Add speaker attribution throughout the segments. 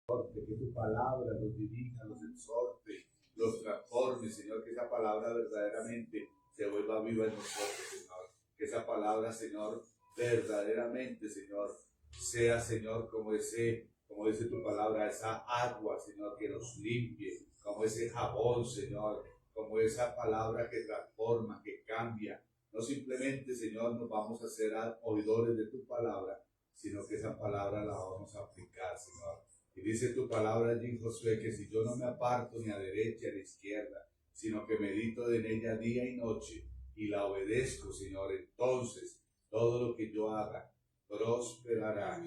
Speaker 1: que tu palabra los dirija, los exhorte, los transforme, Señor, que esa palabra verdaderamente se vuelva viva en nosotros, Señor. Que esa palabra, Señor, verdaderamente, Señor, sea, Señor, como dice tu palabra, esa agua, Señor, que nos limpie, como ese jabón, Señor, como esa palabra que transforma, que cambia. No simplemente, Señor, nos vamos a hacer oidores de tu palabra, sino que esa palabra la vamos a aplicar, Señor. Y dice tu palabra allí en Josué que si yo no me aparto ni a derecha ni a izquierda, sino que medito en ella día y noche y la obedezco, Señor, entonces todo lo que yo haga prosperará.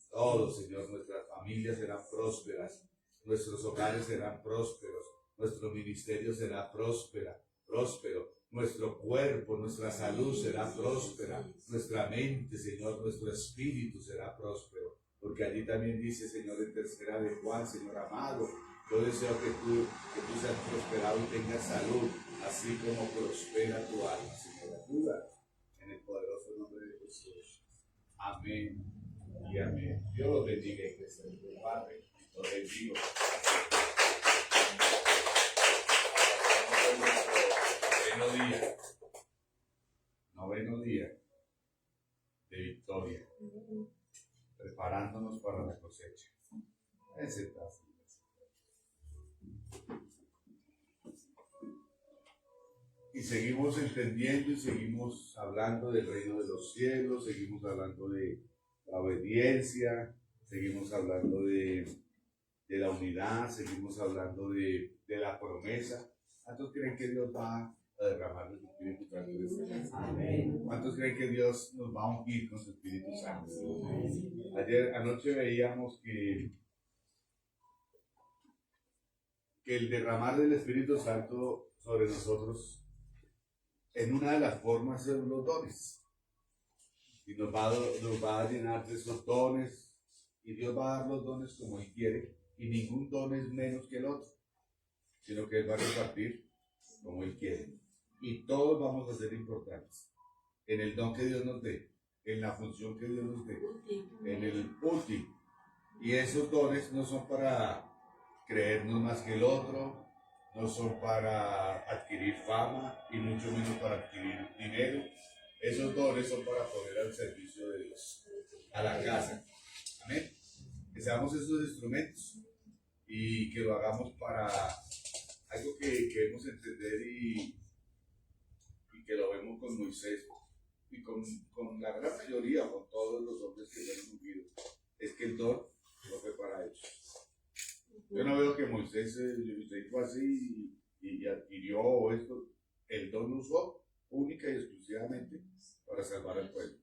Speaker 1: Todo, Señor, nuestras familias serán prósperas, nuestros hogares serán prósperos, nuestro ministerio será próspero, nuestro cuerpo, nuestra salud será próspera, nuestra mente, Señor, nuestro espíritu será próspero. Porque allí también dice, Señor, en tercera de Juan, Señor amado, yo deseo que tú seas prosperado y tengas salud, así como prospera tu alma, Señor. Ayuda en el poderoso nombre de Jesús. Amén y amén. Dios los bendiga, iglesia del Padre. Los bendigo. Noveno día de victoria, preparándonos para la cosecha. Ese paso. Y seguimos entendiendo y seguimos hablando del reino de los cielos, seguimos hablando de la obediencia, seguimos hablando de la unidad, seguimos hablando de la promesa. ¿Cuántos creen que Dios va a derramar su Espíritu Santo? Amén. ¿Cuántos creen que Dios nos va a ungir con su Espíritu Santo? Anoche veíamos que el derramar del Espíritu Santo sobre nosotros en una de las formas son los dones. Y nos va a llenar de esos dones. Y Dios va a dar los dones como Él quiere. Y ningún don es menos que el otro. Sino que Él va a repartir como Él quiere. Y todos vamos a ser importantes. En el don que Dios nos dé. En la función que Dios nos dé. En el último. Y esos dones no son para creernos más que el otro. No son para adquirir fama y mucho menos para adquirir dinero. Esos dones son para poner al servicio de Dios, a la casa. Amén. Que seamos esos instrumentos y que lo hagamos para algo que debemos entender y que lo vemos con Moisés y con la gran mayoría, con todos los hombres que han ungido. Es que el don no fue para ellos. Yo no veo que Moisés fue así y adquirió esto. El don lo usó única y exclusivamente para salvar al pueblo.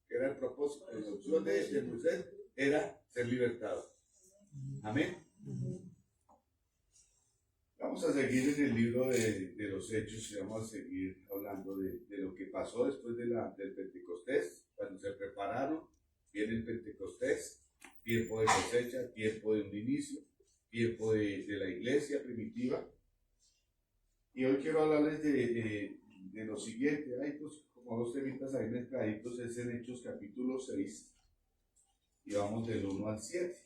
Speaker 1: Que era el propósito. La opción de Moisés era ser libertado. Amén. Vamos a seguir en el libro de los Hechos y vamos a seguir hablando de lo que pasó después del Pentecostés. Cuando se prepararon, viene el Pentecostés, tiempo de cosecha, tiempo de un inicio, tiempo de la iglesia primitiva. Y hoy quiero hablarles de lo siguiente. Hay pues como dos temitas ahí mezcladitos, es en Hechos capítulo 6 y vamos del 1 al 7.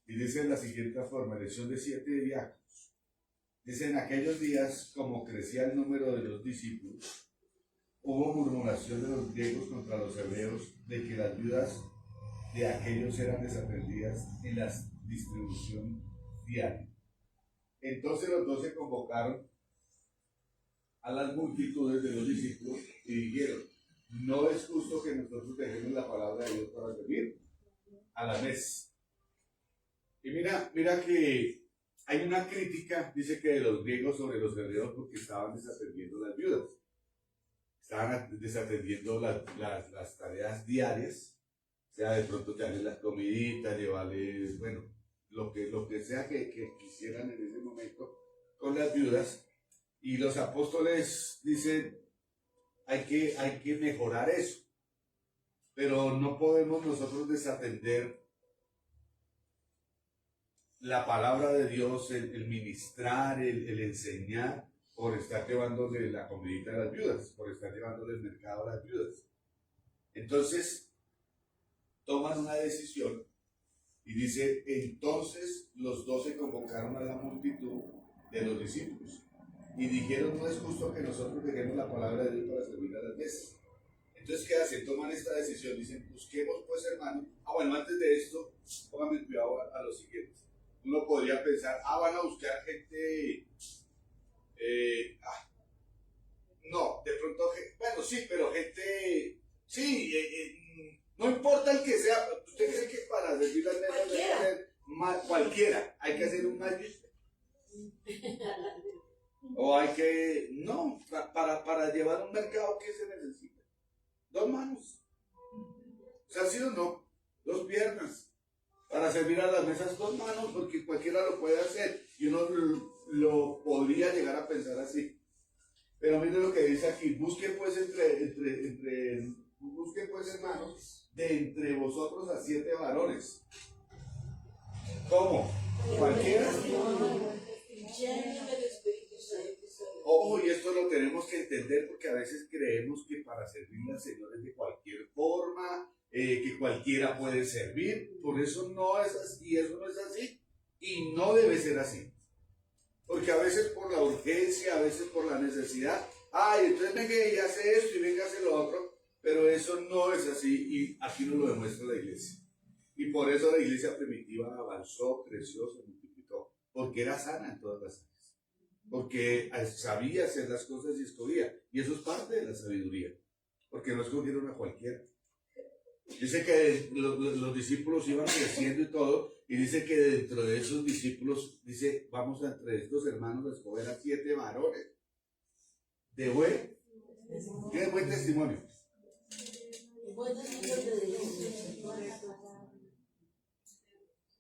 Speaker 1: Y dice de la siguiente forma, elección de 7 diáconos. Dice, en aquellos días, como crecía el número de los discípulos, hubo murmuración de los griegos contra los hebreos de que las viudas de aquellos eran desatendidas en la distribución diaria. Entonces los 12 convocaron a las multitudes de los discípulos y dijeron, no es justo que nosotros dejemos la palabra de Dios para servir a la mesa. Y mira que hay una crítica, dice que de los griegos sobre los hebreos porque estaban desatendiendo las viudas. Estaban desatendiendo las tareas diarias, o sea, de pronto darles las comiditas, llevarles, bueno, lo que sea que quisieran en ese momento con las viudas. Y los apóstoles dicen, hay que mejorar eso. Pero no podemos nosotros desatender la palabra de Dios, el ministrar, el enseñar, por estar llevándole la comidita a las viudas, por estar llevándole el mercado a las viudas. Entonces, toman una decisión Y dice, entonces los 12 convocaron a la multitud de los discípulos y dijeron, no es justo que nosotros dejemos la palabra de Dios para servir a las mesas. Entonces, ¿qué hacen? Toman esta decisión, dicen, busquemos pues, hermano. Bueno, antes de esto, pónganme cuidado a lo siguiente. Uno podría pensar, van a buscar gente, no, de pronto, bueno, sí, pero gente, sí, no importa el que sea. ¿Usted cree que para servir las mesas hay que hacer cualquiera? Hay que hacer un magister. O hay que, no, para llevar un mercado, ¿qué se necesita? 2 manos. O sea, sí o no, 2 piernas. Para servir a las mesas, 2 manos, porque cualquiera lo puede hacer. Y uno lo podría llegar a pensar así. Pero miren lo que dice aquí, busquen pues busquen pues, hermanos, de entre vosotros a 7 varones. ¿Cómo? ¿Cualquiera? Ojo, y esto lo tenemos que entender porque a veces creemos que para servirle al Señor es de cualquier forma, que cualquiera puede servir. Por eso no es así, eso no es así y no debe ser así. Porque a veces por la urgencia, a veces por la necesidad, entonces venga y hace esto y venga a hacer lo otro, pero eso no es así y aquí nos lo demuestra la iglesia. Y por eso la iglesia primitiva avanzó, creció, se multiplicó, porque era sana en todas las áreas. Porque sabía hacer las cosas y escogía. Y eso es parte de la sabiduría. Porque no escogieron a cualquiera. Dice que los discípulos iban creciendo y todo. Y dice que dentro de esos discípulos, dice, vamos entre estos hermanos a escoger a 7 varones. ¿Tiene buen testimonio?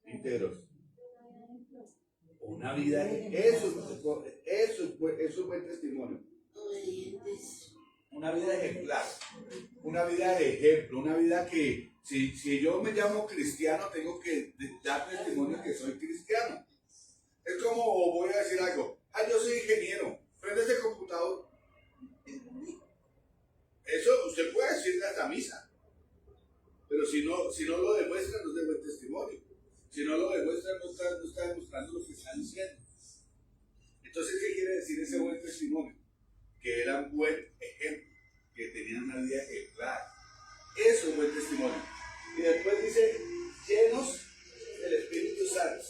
Speaker 1: Íntegros. Una vida, eso es buen testimonio. Una vida ejemplar, una vida de ejemplo, una vida que si yo me llamo cristiano tengo que dar testimonio que soy cristiano. Es como voy a decir algo, yo soy ingeniero, prende ese computador. Eso usted puede decirle hasta misa, pero si no lo demuestra no es de buen testimonio. Si no lo demuestra, no está demostrando lo que está diciendo. Entonces, ¿qué quiere decir ese buen testimonio? Que era un buen ejemplo, que tenían una vida ejemplar. Eso es buen testimonio. Y después dice, llenos del Espíritu Santo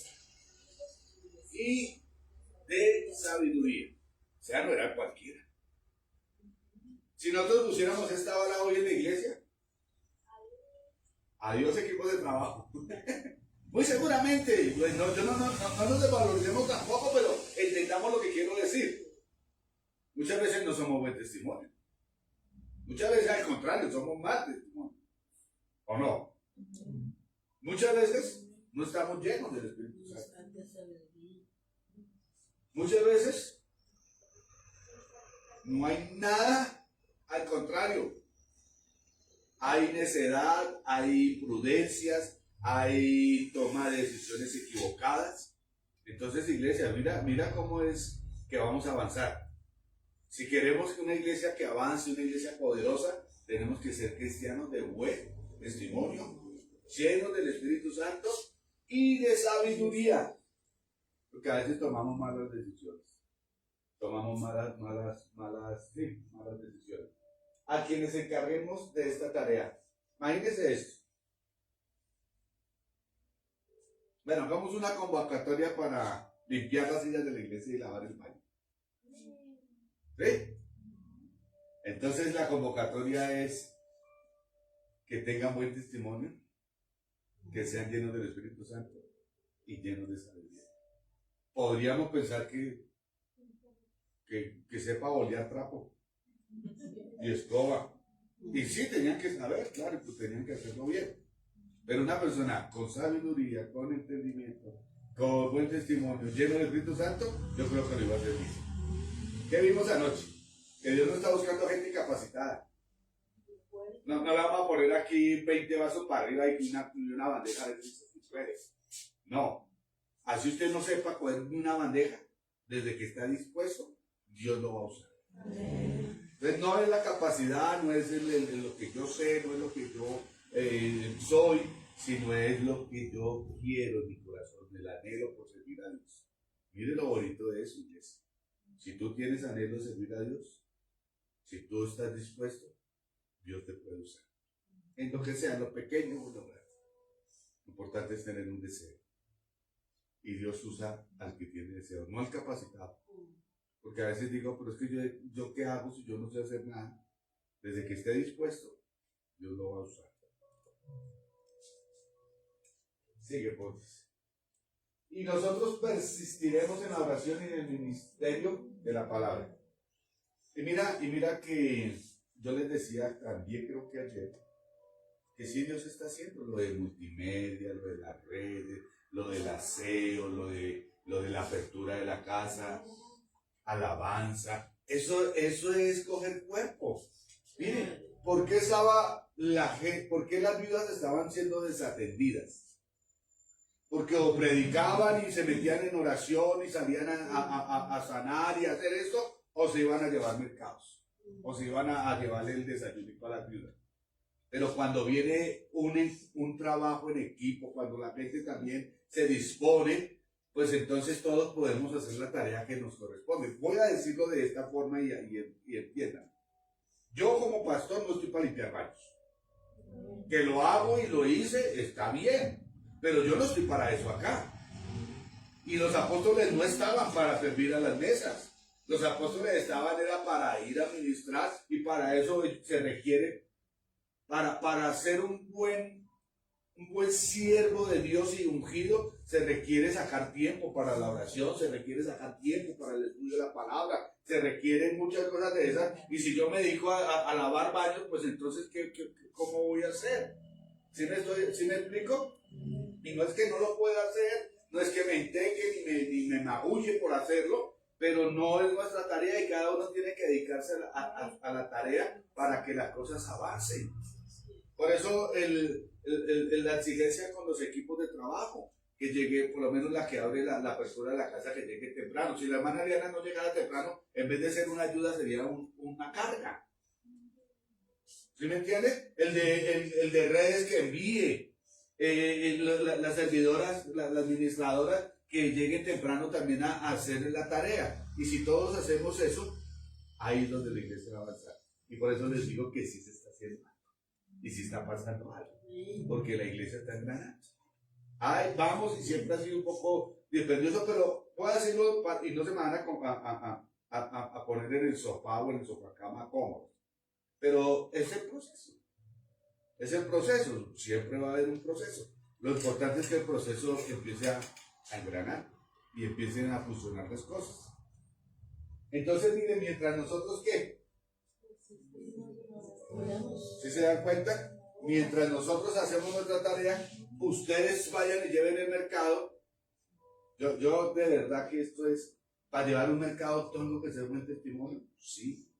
Speaker 1: y de sabiduría. O sea, no era cualquiera. Si nosotros pusiéramos esta hora hoy en la iglesia, adiós equipos de trabajo. Muy seguramente, pues no nos desvaloricemos tampoco, pero entendamos lo que quiero decir. Muchas veces no somos buen testimonio. Muchas veces al contrario, somos mal testimonio. ¿O no? Muchas veces no estamos llenos del Espíritu Santo. Muchas veces no hay nada, al contrario. Hay necedad, hay prudencias, hay toma de decisiones equivocadas. Entonces, iglesia, mira cómo es que vamos a avanzar. Si queremos que una iglesia que avance, una iglesia poderosa, tenemos que ser cristianos de buen testimonio, llenos del Espíritu Santo y de sabiduría. Porque a veces tomamos malas decisiones. Tomamos malas decisiones. A quienes encarguemos de esta tarea. Imagínense esto. Bueno, hagamos una convocatoria para limpiar las sillas de la iglesia y lavar el baño. ¿Sí? Entonces la convocatoria es que tengan buen testimonio, que sean llenos del Espíritu Santo y llenos de sabiduría. Podríamos pensar que sepa bolear trapo y escoba. Y sí, tenían que saber, claro, pues tenían que hacerlo bien. Pero una persona con sabiduría, con entendimiento, con buen testimonio, lleno del Espíritu Santo, yo creo que lo iba a hacer bien. ¿Qué vimos anoche? Que Dios no está buscando gente capacitada. No le vamos a poner aquí 20 vasos para arriba y una bandeja de mujeres. No. Así usted no sepa coger una bandeja, desde que está dispuesto, Dios lo va a usar. Entonces no es la capacidad, no es lo que yo sé, no es lo que yo soy, sino es lo que yo quiero en mi corazón, el anhelo por servir a Dios. Mire lo bonito de eso, iglesia. Si tú tienes anhelo de servir a Dios, si tú estás dispuesto, Dios te puede usar. En lo que sea, en lo pequeño o lo grande. Lo importante es tener un deseo. Y Dios usa al que tiene deseo, no al capacitado. Porque a veces digo, pero es que yo ¿qué hago si yo no sé hacer nada? Desde que esté dispuesto, Dios lo va a usar. Sigue, pues. Y nosotros persistiremos en la oración y en el ministerio de la palabra. Y mira que yo les decía también, creo que ayer, que sí Dios está haciendo lo de multimedia, lo de las redes, lo del aseo, lo de la apertura de la casa, alabanza. Eso es coger cuerpo. Miren, ¿por qué las viudas estaban siendo desatendidas? Porque o predicaban y se metían en oración y salían a sanar y a hacer esto, o se iban a llevar mercados, o se iban a llevarle el desayuno a las viudas. Pero cuando viene un trabajo en equipo, cuando la gente también se dispone, pues entonces todos podemos hacer la tarea que nos corresponde. Voy a decirlo de esta forma y entiendan. Yo como pastor no estoy para limpiar baños. Que lo hago y lo hice, está bien. Pero yo no estoy para eso acá. Y los apóstoles no estaban para servir a las mesas. Los apóstoles era para ir a ministrar, y para eso se requiere, para ser un buen siervo de Dios y ungido, se requiere sacar tiempo para la oración, se requiere sacar tiempo para el estudio de la palabra, se requieren muchas cosas de esas. Y si yo me dedico a lavar baños, pues entonces, ¿cómo voy a hacer? ¿Sí me explico? Y no es que no lo pueda hacer, no es que me enteque ni me magulle por hacerlo, pero no es nuestra tarea y cada uno tiene que dedicarse a la tarea para que las cosas avancen. Por eso la exigencia con los equipos de trabajo, que llegue, por lo menos la que abre la apertura de la casa, que llegue temprano. Si la hermana Ariana no llegara temprano, en vez de ser una ayuda, sería una carga. ¿Sí me entiendes? El de redes que envíe. Las servidoras, las administradoras, que lleguen temprano también a hacer la tarea. Y si todos hacemos eso, ahí es donde la iglesia va a avanzar. Y por eso les digo que sí se está haciendo algo. Y sí está pasando algo. Porque la iglesia está engranando. Ay, vamos, y siempre ha sido un poco dispendioso, pero puedo decirlo y no se me van a poner en el sofá o en el sofacama cómodo. Pero es el proceso. Es el proceso, siempre va a haber un proceso. Lo importante es que el proceso empiece a engranar y empiecen a funcionar las cosas. Entonces, miren, mientras nosotros, ¿qué? ¿Sí se dan cuenta? Mientras nosotros hacemos nuestra tarea, ustedes vayan y lleven el mercado. Yo de verdad que esto es, para llevar un mercado tengo que ser buen testimonio. Sí.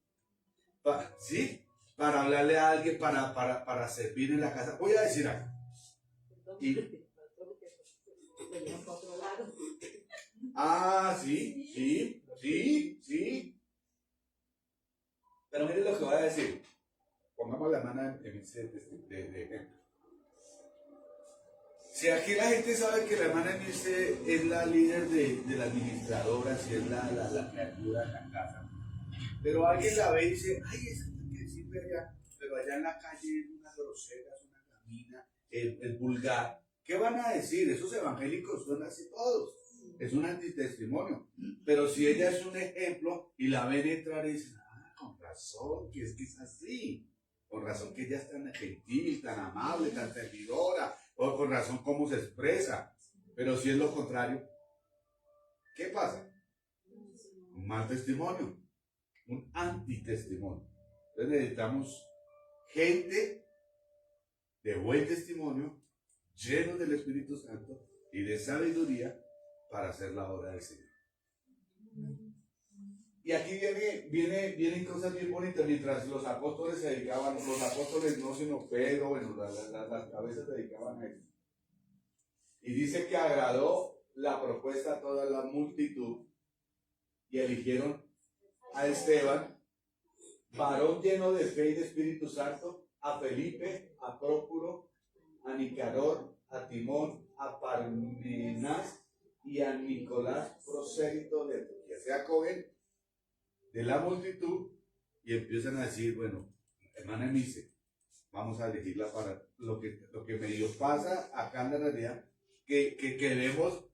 Speaker 1: ¿Sí? Para hablarle a alguien, para servir en la casa. Voy a decir algo. Sí. Pero miren lo que voy a decir. Pongamos la mano en de ejemplo. Si aquí la gente sabe que la hermana Emilce es la líder de la administradora, si es la criatura de la casa, pero alguien la ve y dice, ay, esa que sirve allá, pero allá en la calle es una grosera, es una camina, es vulgar. ¿Qué van a decir? Esos evangélicos son así todos. Es un antitestimonio. Pero si ella es un ejemplo y la ven entrar y dicen, con razón, que es así. Con razón que ella es tan gentil, tan amable, tan servidora. O con razón cómo se expresa. Pero si es lo contrario, ¿qué pasa? Un mal testimonio. Un antitestimonio. Entonces necesitamos gente de buen testimonio, llenos del Espíritu Santo y de sabiduría para hacer la obra del Señor. Y aquí vienen cosas bien bonitas. Mientras los apóstoles se dedicaban, los apóstoles no, sino Pedro, bueno, las cabezas se dedicaban a eso. Y dice que agradó la propuesta a toda la multitud y eligieron a Esteban, varón lleno de fe y de Espíritu Santo, a Felipe, a Prócoro, a Nicanor, Timón, a Parmenas y a Nicolás, prosélito de Antioquía. Se acogen de la multitud y empiezan a decir, bueno, hermana Emice, vamos a elegirla para lo que medio pasa acá en la realidad, que queremos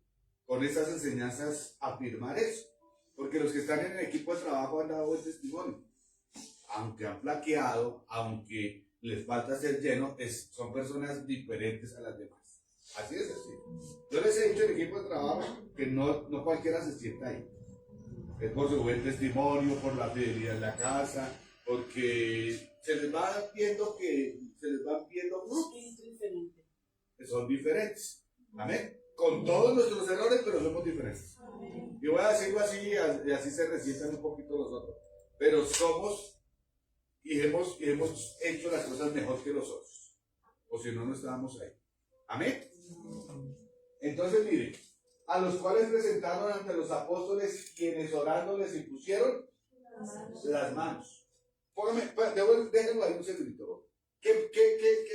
Speaker 1: con esas enseñanzas afirmar eso. Porque los que están en el equipo de trabajo han dado buen testimonio. Aunque han flaqueado, aunque les falta ser llenos, son personas diferentes a las demás. Así es así. Yo les he dicho al equipo de trabajo que no cualquiera se sienta ahí. Es por su buen testimonio, por la fidelidad en la casa, porque se les van viendo frutos que son diferentes. Amén. Con todos nuestros errores, pero somos diferentes. Y voy a decirlo así, y así se resientan un poquito los otros. Pero somos y hemos hecho las cosas mejor que los otros. O si no, no estábamos ahí. Amén. Entonces, mire, a los cuales presentaron ante los apóstoles, quienes orando les impusieron las manos. Déjenlo ahí un segundito. ¿Qué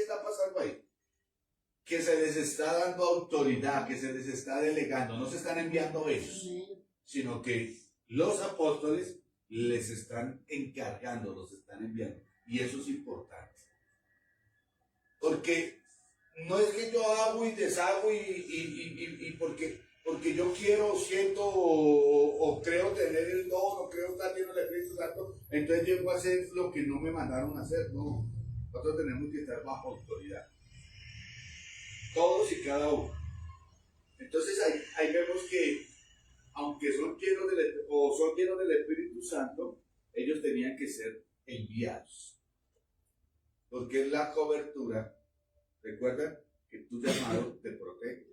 Speaker 1: está pasando ahí? Que se les está dando autoridad, que se les está delegando. No se están enviando ellos, sino que los apóstoles les están encargando, los están enviando. Y eso es importante. Porque no es que yo hago y deshago y porque yo quiero, siento o creo tener el don, o creo estar lleno del Espíritu Santo, entonces yo voy a hacer lo que no me mandaron a hacer. No, nosotros tenemos que estar bajo autoridad. Todos y cada uno. Entonces ahí vemos que aunque son llenos del Espíritu Santo, ellos tenían que ser enviados. Porque es la cobertura. Recuerda que tu llamado te protege.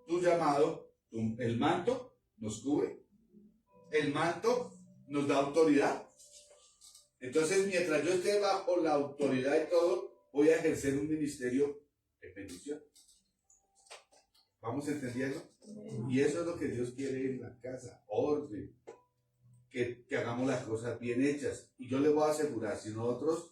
Speaker 1: Tu llamado, el manto nos cubre. El manto nos da autoridad. Entonces, mientras yo esté bajo la autoridad y todo, voy a ejercer un ministerio de bendición. ¿Vamos entendiendo? Y eso es lo que Dios quiere en la casa. Orden. Que hagamos las cosas bien hechas. Y yo les voy a asegurar, si nosotros...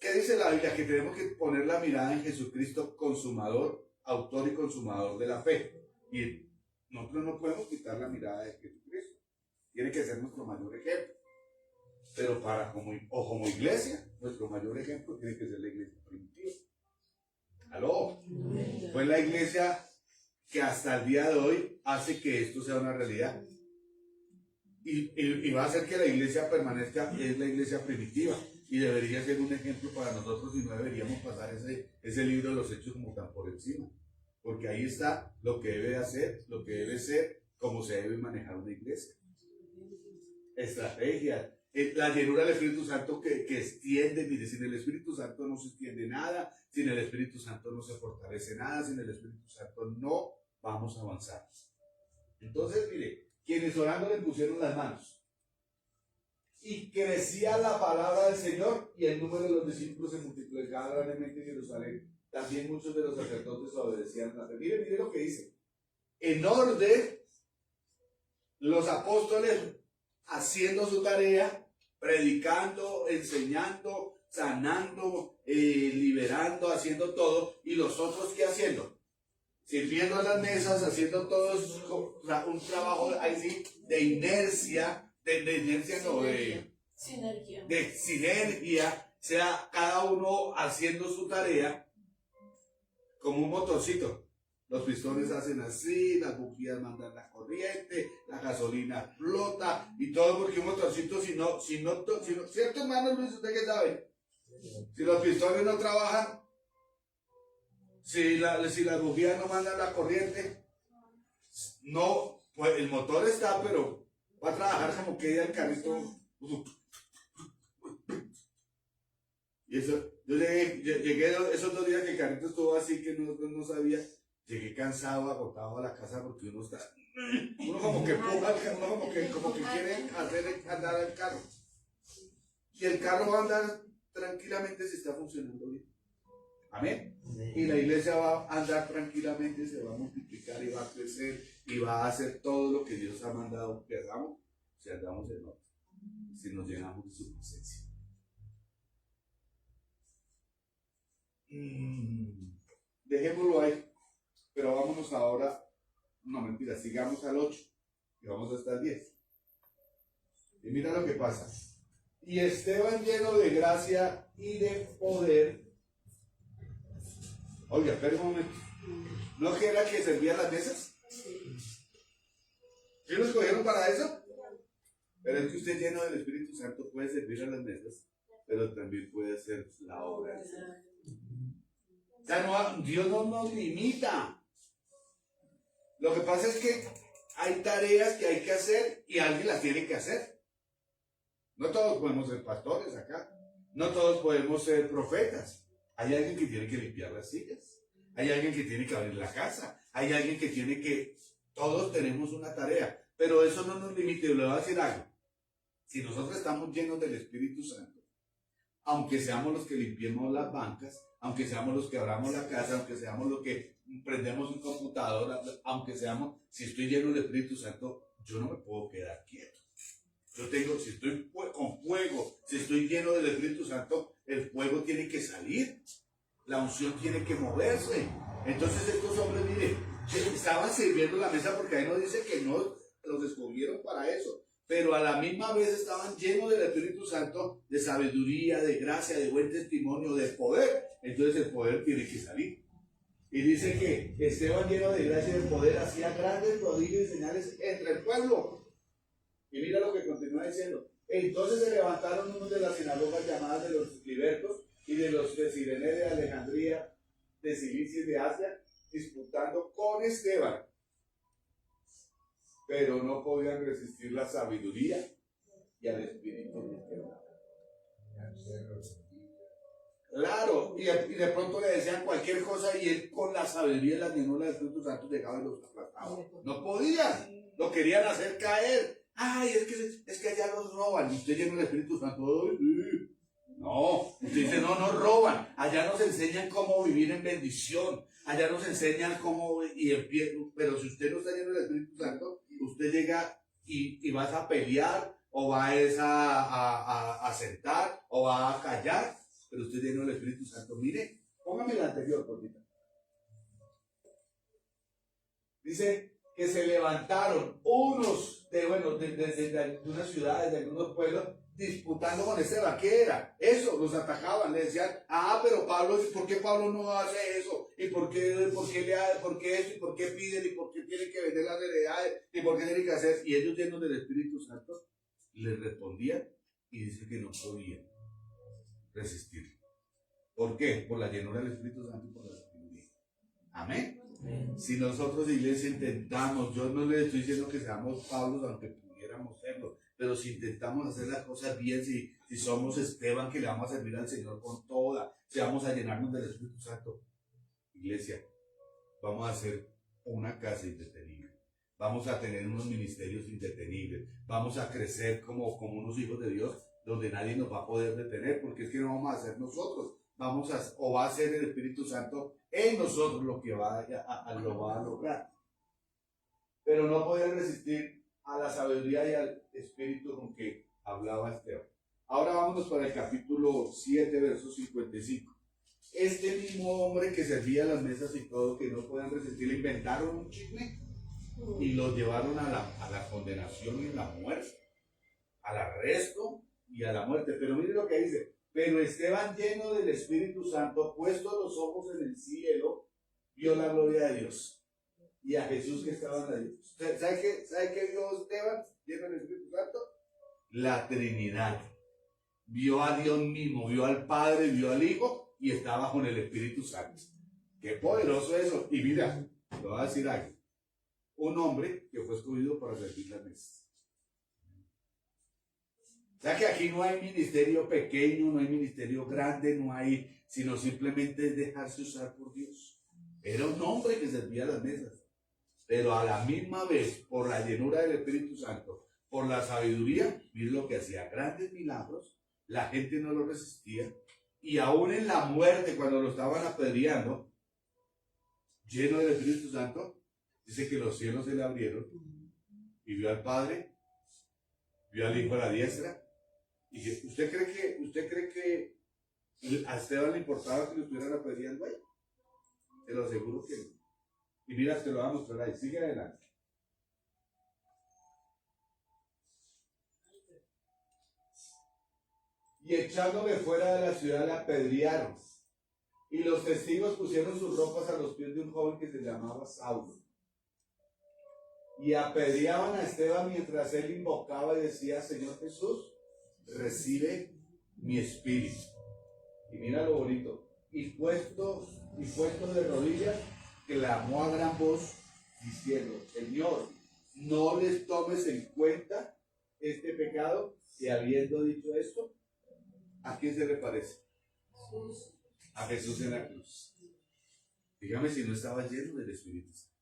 Speaker 1: ¿Qué dice la Biblia? Que tenemos que poner la mirada en Jesucristo, consumador, autor y consumador de la fe. Y nosotros no podemos quitar la mirada de Jesucristo. Tiene que ser nuestro mayor ejemplo. Pero como iglesia, nuestro mayor ejemplo tiene que ser la iglesia primitiva. ¿Aló? Fue la iglesia que hasta el día de hoy hace que esto sea una realidad. Y va a hacer que la iglesia permanezca, es la iglesia primitiva. Y debería ser un ejemplo para nosotros y no deberíamos pasar ese libro de los hechos como tan por encima. Porque ahí está lo que debe hacer, lo que debe ser, cómo se debe manejar una iglesia. Estrategia. La llenura del Espíritu Santo que extiende. Mire, sin el Espíritu Santo no se extiende nada, sin el Espíritu Santo no se fortalece nada, sin el Espíritu Santo no vamos a avanzar. Entonces, mire, quienes orando le pusieron las manos. Y crecía la palabra del Señor y el número de los discípulos se multiplicaba grandemente en Jerusalén. También muchos de los sacerdotes obedecían la fe. Mire lo que dice. En orden, los apóstoles haciendo su tarea, predicando, enseñando, sanando, liberando, haciendo todo. ¿Y los otros qué haciendo? Sirviendo a las mesas, haciendo todos un trabajo así de inercia. De sinergia, sea cada uno haciendo su tarea como un motorcito. Los pistones hacen así, las bujías mandan la corriente, la gasolina flota y todo porque un motorcito, si no, ¿cierto, hermano Luis? ¿Usted qué sabe? Si los pistones no trabajan, si las bujías no mandan la corriente, no, pues el motor está, pero va a trabajar como que ya el carrito. Y eso, yo llegué esos 2 días que el carrito estuvo así que no sabía. Llegué cansado, agotado a la casa porque uno como que empuja el carro, uno como que quiere hacer andar al carro. Y el carro va a andar tranquilamente si está funcionando bien. Amén. Y la iglesia va a andar tranquilamente, se va a multiplicar y va a crecer y va a hacer todo lo que Dios ha mandado que hagamos, si andamos en orden, si nos llenamos de su presencia. dejémoslo ahí. Pero vámonos ahora, no mentira, sigamos al 8 y vamos hasta el 10. Y mira lo que pasa. Y Esteban, lleno de gracia y de poder. Oiga, espera un momento. ¿No que era que servía las mesas? ¿Sí lo escogieron para eso? Pero es que usted, lleno del Espíritu Santo, puede servir a las mesas, pero también puede hacer la obra del Señor. O sea, no, Dios no nos limita. Lo que pasa es que hay tareas que hay que hacer y alguien las tiene que hacer. No todos podemos ser pastores acá. No todos podemos ser profetas. Hay alguien que tiene que limpiar las sillas. Hay alguien que tiene que abrir la casa. Hay alguien que tiene que... Todos tenemos una tarea. Pero eso no nos limita. Y le voy a decir algo. Si nosotros estamos llenos del Espíritu Santo, aunque seamos los que limpiemos las bancas, aunque seamos los que abramos la casa, aunque seamos los que prendemos un computador, aunque seamos, si estoy lleno del Espíritu Santo, yo no me puedo quedar quieto. Yo tengo, si estoy con fuego, si estoy lleno del Espíritu Santo, el fuego tiene que salir, la unción tiene que moverse. Entonces estos hombres, mire, estaban sirviendo la mesa porque ahí nos dice que no los escogieron para eso, pero a la misma vez estaban llenos del Espíritu Santo, de sabiduría, de gracia, de buen testimonio, de poder. Entonces el poder tiene que salir. Y dice que Esteban, lleno de gracia y de poder, hacía grandes prodigios y señales entre el pueblo. Y mira lo que continúa diciendo. Entonces se levantaron unos de las sinagogas llamadas de los libertos y de los de Cirene, de Alejandría, de Cilicia y de Asia, disputando con Esteban. Pero no podían resistir la sabiduría y al espíritu de Esteban. Claro, y de pronto le decían cualquier cosa y él con la sabiduría y la llenura del Espíritu Santo llegaba y los aplastaba. No podían, lo querían hacer caer. Ay, es que allá los roban. Y usted lleno del Espíritu Santo. Ay, sí. No, usted dice, no roban. Allá nos enseñan cómo vivir en bendición. Allá nos enseñan cómo pero si usted no está lleno del Espíritu Santo, usted llega y vas a pelear, o vas a sentar, o va a callar. Pero usted lleno del Espíritu Santo. Mire, póngame la anterior, porfita. Dice que se levantaron unos de unas ciudades, de algunos pueblos, disputando con Esteban. ¿Qué era? Eso, los atacaban, le decían, pero Pablo, ¿por qué Pablo no hace eso? ¿Y por qué eso? ¿Y por qué piden? ¿Y por qué tienen que vender las heredades? ¿Y por qué tienen que hacer? Y ellos, llenos del Espíritu Santo, les respondían y dice que no podían resistir. ¿Por qué? Por la llenura del Espíritu Santo y por la sabiduría. Amén. Si nosotros, iglesia, intentamos, yo no le estoy diciendo que seamos Pablos, aunque pudiéramos serlo, pero si intentamos hacer las cosas bien, si somos Esteban, que le vamos a servir al Señor con toda, si vamos a llenarnos del Espíritu Santo, iglesia, vamos a hacer una casa indetenible, vamos a tener unos ministerios indetenibles, vamos a crecer como unos hijos de Dios, donde nadie nos va a poder detener, porque es que no vamos a hacer nosotros, va a ser el Espíritu Santo en nosotros lo que lo va a lograr. Pero no podían resistir a la sabiduría y al espíritu con que hablaba Esteban. Ahora vámonos para el capítulo 7, verso 55. Este mismo hombre que servía las mesas y todo, que no podían resistir, le inventaron un chisme y lo llevaron a la condenación y la muerte, al arresto y a la muerte. Pero mire lo que dice. Pero Esteban, lleno del Espíritu Santo, puesto los ojos en el cielo, vio la gloria de Dios y a Jesús que estaba ahí. ¿Sabe qué vio Esteban, lleno del Espíritu Santo? La Trinidad. Vio a Dios mismo, vio al Padre, vio al Hijo y estaba con el Espíritu Santo. Qué poderoso eso. Y mira, te voy a decir algo. Un hombre que fue escogido para servir las mesas. O sea que aquí no hay ministerio pequeño, no hay ministerio grande, no hay, sino simplemente es dejarse usar por Dios. Era un hombre que servía las mesas, pero a la misma vez, por la llenura del Espíritu Santo, por la sabiduría, mire lo que hacía, grandes milagros, la gente no lo resistía, y aún en la muerte, cuando lo estaban apedreando, lleno del Espíritu Santo, dice que los cielos se le abrieron, y vio al Padre, vio al Hijo a la diestra. Y ¿usted cree que a Esteban le importaba que lo estuvieran apedreando ahí? Te lo aseguro que no. Y mira, te lo voy a mostrar ahí. Sigue adelante. Y echándole fuera de la ciudad le apedrearon. Y los testigos pusieron sus ropas a los pies de un joven que se llamaba Saulo. Y apedreaban a Esteban mientras él invocaba y decía: Señor Jesús, recibe mi espíritu. Y mira lo bonito. Y puesto de rodillas, clamó a gran voz diciendo: Señor, no les tomes en cuenta este pecado. Y habiendo dicho esto, ¿a quién se le parece? A Jesús en la cruz. Dígame si no estaba lleno del Espíritu Santo.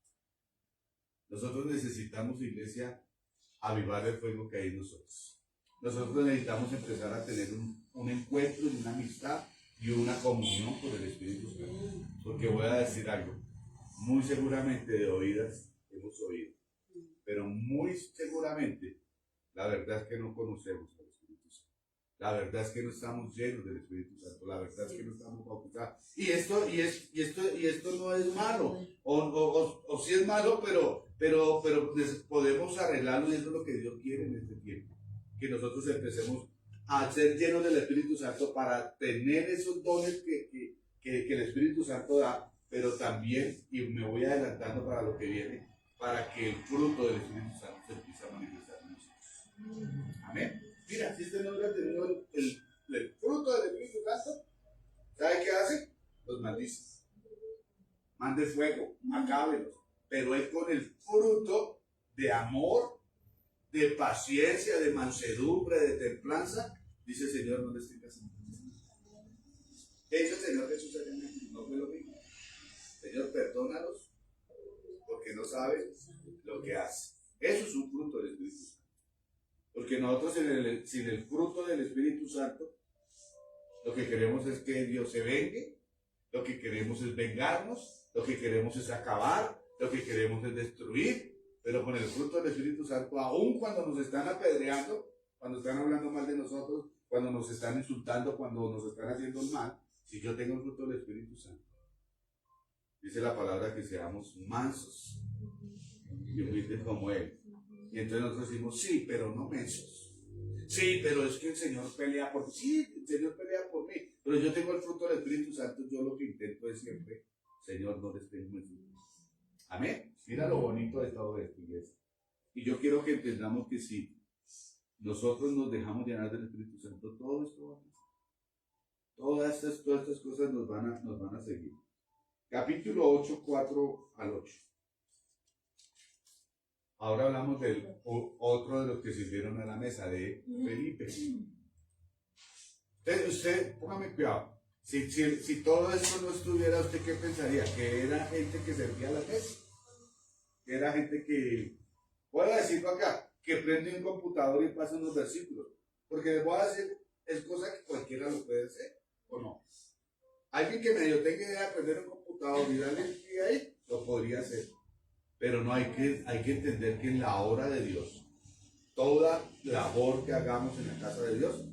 Speaker 1: Nosotros necesitamos, iglesia, avivar el fuego que hay en nosotros. Nosotros necesitamos empezar a tener un encuentro y una amistad y una comunión con el Espíritu Santo. Porque voy a decir algo. Muy seguramente de oídas hemos oído. Pero muy seguramente la verdad es que no conocemos al Espíritu Santo. La verdad es que no estamos llenos del Espíritu Santo. La verdad es que no estamos bautizados. Y esto no es malo. O sí es malo, pero podemos arreglarlo, y eso es lo que Dios quiere en este tiempo. Que nosotros empecemos a ser llenos del Espíritu Santo para tener esos dones que el Espíritu Santo da, pero también, y me voy adelantando para lo que viene, para que el fruto del Espíritu Santo se empiece a manifestar en nosotros. Amén. Mira, si este no hubiera tenido el fruto del Espíritu Santo, ¿sabe qué hace? Los maldice. Mande fuego, acábelos. Pero él con el fruto de amor, de paciencia, de mansedumbre, de templanza, dice: Señor, no les tengas en cuenta. ¿Qué hizo el Señor Jesús allá en México? No fue lo mismo. Señor, perdónalos porque no saben lo que hacen. Eso es un fruto del Espíritu Santo. Porque nosotros sin el fruto del Espíritu Santo, lo que queremos es que Dios se vengue, lo que queremos es vengarnos, lo que queremos es acabar, lo que queremos es destruir. Pero con el fruto del Espíritu Santo, aun cuando nos están apedreando, cuando están hablando mal de nosotros, cuando nos están insultando, cuando nos están haciendo mal, si yo tengo el fruto del Espíritu Santo, dice la palabra que seamos mansos y humildes como Él. Y entonces nosotros decimos: sí, pero no mensos. Sí, pero es que el Señor pelea por mí. Sí, el Señor pelea por mí. Pero yo tengo el fruto del Espíritu Santo. Yo lo que intento es siempre: Señor, no les tengo el fruto. Amén. Mira lo bonito de todo esto, iglesia. Y yo quiero que entendamos que si nosotros nos dejamos llenar del Espíritu Santo, todo esto va a pasar. Todas estas cosas nos van a seguir. Capítulo 8, 4 al 8. Ahora hablamos del otro de los que sirvieron a la mesa, de Felipe. Entonces, usted, póngame cuidado. Si todo esto no estuviera, ¿usted qué pensaría? Que era gente que servía a la mesa. Que era gente que, voy a decirlo acá, que prende un computador y pasa unos versículos. Porque les voy a decir, es cosa que cualquiera lo puede hacer, ¿o no? Alguien que medio tenga idea de aprender un computador y darle el clic ahí, lo podría hacer. Pero no hay que entender que en la obra de Dios, toda labor que hagamos en la casa de Dios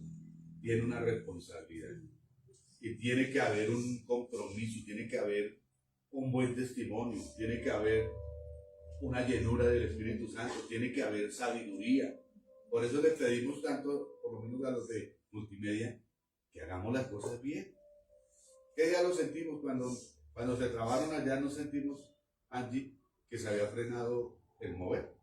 Speaker 1: tiene una responsabilidad. Y tiene que haber un compromiso, tiene que haber un buen testimonio, tiene que haber una llenura del Espíritu Santo, tiene que haber sabiduría. Por eso le pedimos tanto, por lo menos a los de multimedia, que hagamos las cosas bien. Que ya lo sentimos cuando se trabaron allá, no sentimos, Angie, que se había frenado el mover.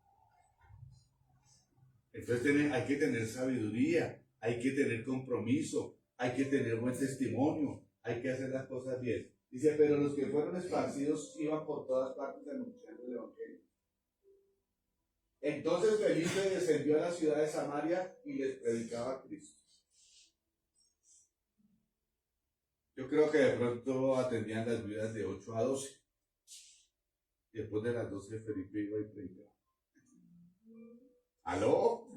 Speaker 1: Entonces hay que tener sabiduría, hay que tener compromiso, hay que tener buen testimonio, hay que hacer las cosas bien. Dice: pero los que fueron esparcidos iban por todas partes anunciando el Evangelio. Entonces Felipe descendió a la ciudad de Samaria y les predicaba a Cristo. Yo creo que de pronto atendían las viudas de 8 a 12. Después de las 12 Felipe iba y predicaba. ¿Aló?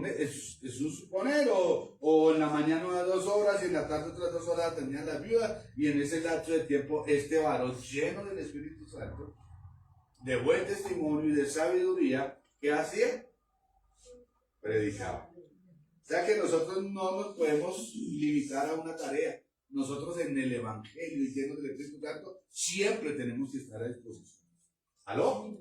Speaker 1: Es un suponer, o en la mañana 2 horas y en la tarde otras 2 horas atendían las viudas, y en ese lapso de tiempo este varón lleno del Espíritu Santo, de buen testimonio y de sabiduría, ¿qué hacía? Predicaba. O sea que nosotros no nos podemos limitar a una tarea. nosotros en el Evangelio y llenos del Espíritu Santo, siempre tenemos que estar a disposición. ¿Aló?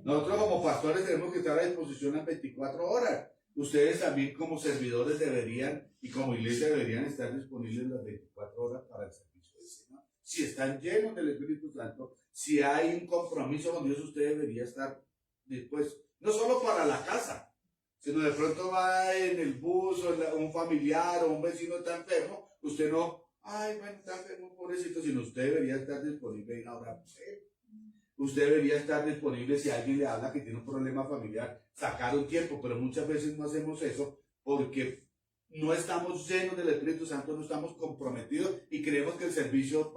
Speaker 1: Nosotros como pastores tenemos que estar a disposición las 24 horas. Ustedes también como servidores deberían, y como iglesia deberían estar disponibles las 24 horas para el servicio del Señor. Si están llenos del Espíritu Santo, si hay un compromiso con Dios, usted debería estar dispuesto. No solo para la casa, sino de pronto va en el bus, o un familiar o un vecino está enfermo, usted no, ay, bueno, está enfermo, pobrecito, sino usted debería estar disponible en orar por él. Usted debería estar disponible si alguien le habla que tiene un problema familiar, sacar un tiempo, pero muchas veces no hacemos eso porque no estamos llenos del Espíritu Santo, no estamos comprometidos y creemos que el servicio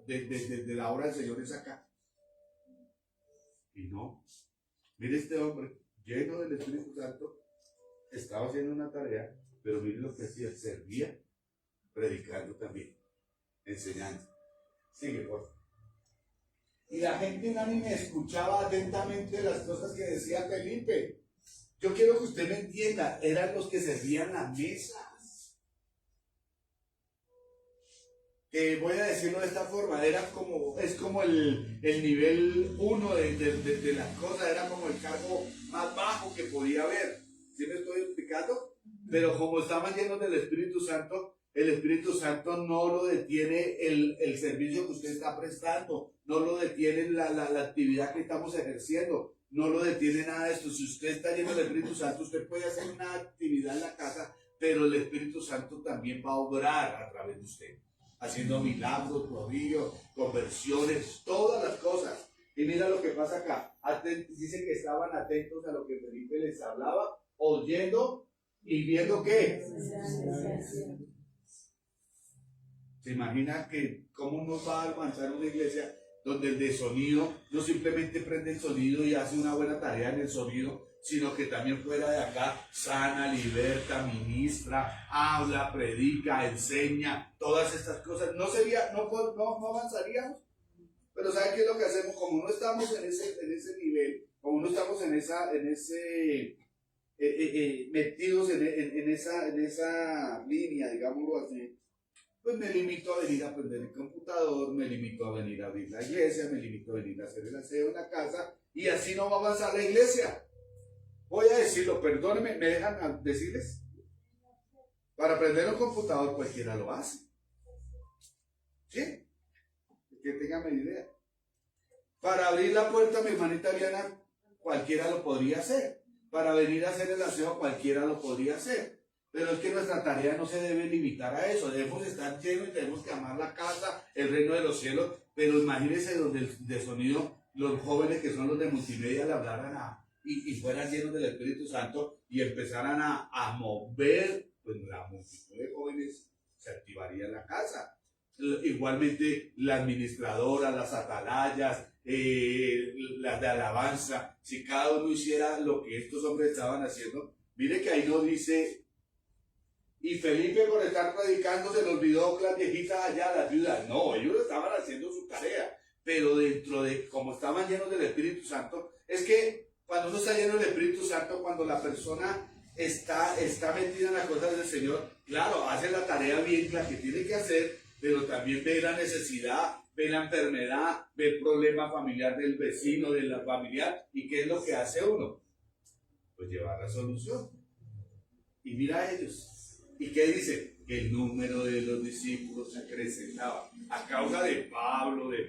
Speaker 1: de la obra del Señor es acá. Y no. Mire este hombre, lleno del Espíritu Santo, estaba haciendo una tarea, pero mire lo que hacía, servía predicando también, enseñando. Sigue, por favor. Y la gente unánime escuchaba atentamente las cosas que decía Felipe. Yo quiero que usted me entienda, eran los que servían la mesa. Voy a decirlo de esta forma, es como el nivel 1 de las cosas, era como el cargo más bajo que podía haber. ¿Sí me estoy explicando? Pero como estaban llenos del Espíritu Santo, el Espíritu Santo no lo detiene el servicio que usted está prestando, no lo detiene la actividad que estamos ejerciendo, no lo detiene nada de esto. Si usted está lleno del Espíritu Santo, usted puede hacer una actividad en la casa, pero el Espíritu Santo también va a obrar a través de usted, haciendo milagros, prodigios, conversiones, todas las cosas. Y mira lo que pasa acá. Dice que estaban atentos a lo que Felipe les hablaba, oyendo y viendo qué. ¿Se imagina que cómo nos va a avanzar una iglesia donde el de sonido no simplemente prende el sonido y hace una buena tarea en el sonido, sino que también fuera de acá sana, liberta, ministra, habla, predica, enseña, todas estas cosas? No avanzaríamos. Pero ¿sabe qué es lo que hacemos? Como no estamos en ese nivel, como no estamos metidos en esa línea, digámoslo así, pues me limito a venir a aprender el computador, me limito a venir a abrir la iglesia, me limito a venir a hacer el aseo en la casa, y así no va a avanzar la iglesia. Voy a decirlo, perdónenme, ¿me dejan decirles? Para aprender un computador cualquiera lo hace. ¿Sí? Que tengan una idea. Para abrir la puerta, mi hermanita Diana, cualquiera lo podría hacer. Para venir a hacer el aseo, cualquiera lo podría hacer. Pero es que nuestra tarea no se debe limitar a eso. Debemos estar llenos y tenemos que amar la casa, el reino de los cielos. Pero imagínense donde de sonido, los jóvenes que son los de multimedia le hablaran y fueran llenos del Espíritu Santo y empezaran a mover, pues la multitud de jóvenes se activaría en la casa. Igualmente la administradora, las atalayas, las de alabanza, si cada uno hiciera lo que estos hombres estaban haciendo. Mire que ahí no dice, y Felipe por estar predicando se le olvidó las viejitas allá, las viudas. No, ellos estaban haciendo su tarea, pero dentro de, como estaban llenos del Espíritu Santo, es que cuando uno está lleno del Espíritu Santo, cuando la persona está metida en las cosas del Señor, claro, hace la tarea bien, la que tiene que hacer, pero también ve la necesidad, ve la enfermedad, ve el problema familiar del vecino, de la familiar, y ¿qué es lo que hace uno? Pues llevar la solución. Y mira a ellos. ¿Y qué dice? Que el número de los discípulos se acrecentaba a causa de Pablo, en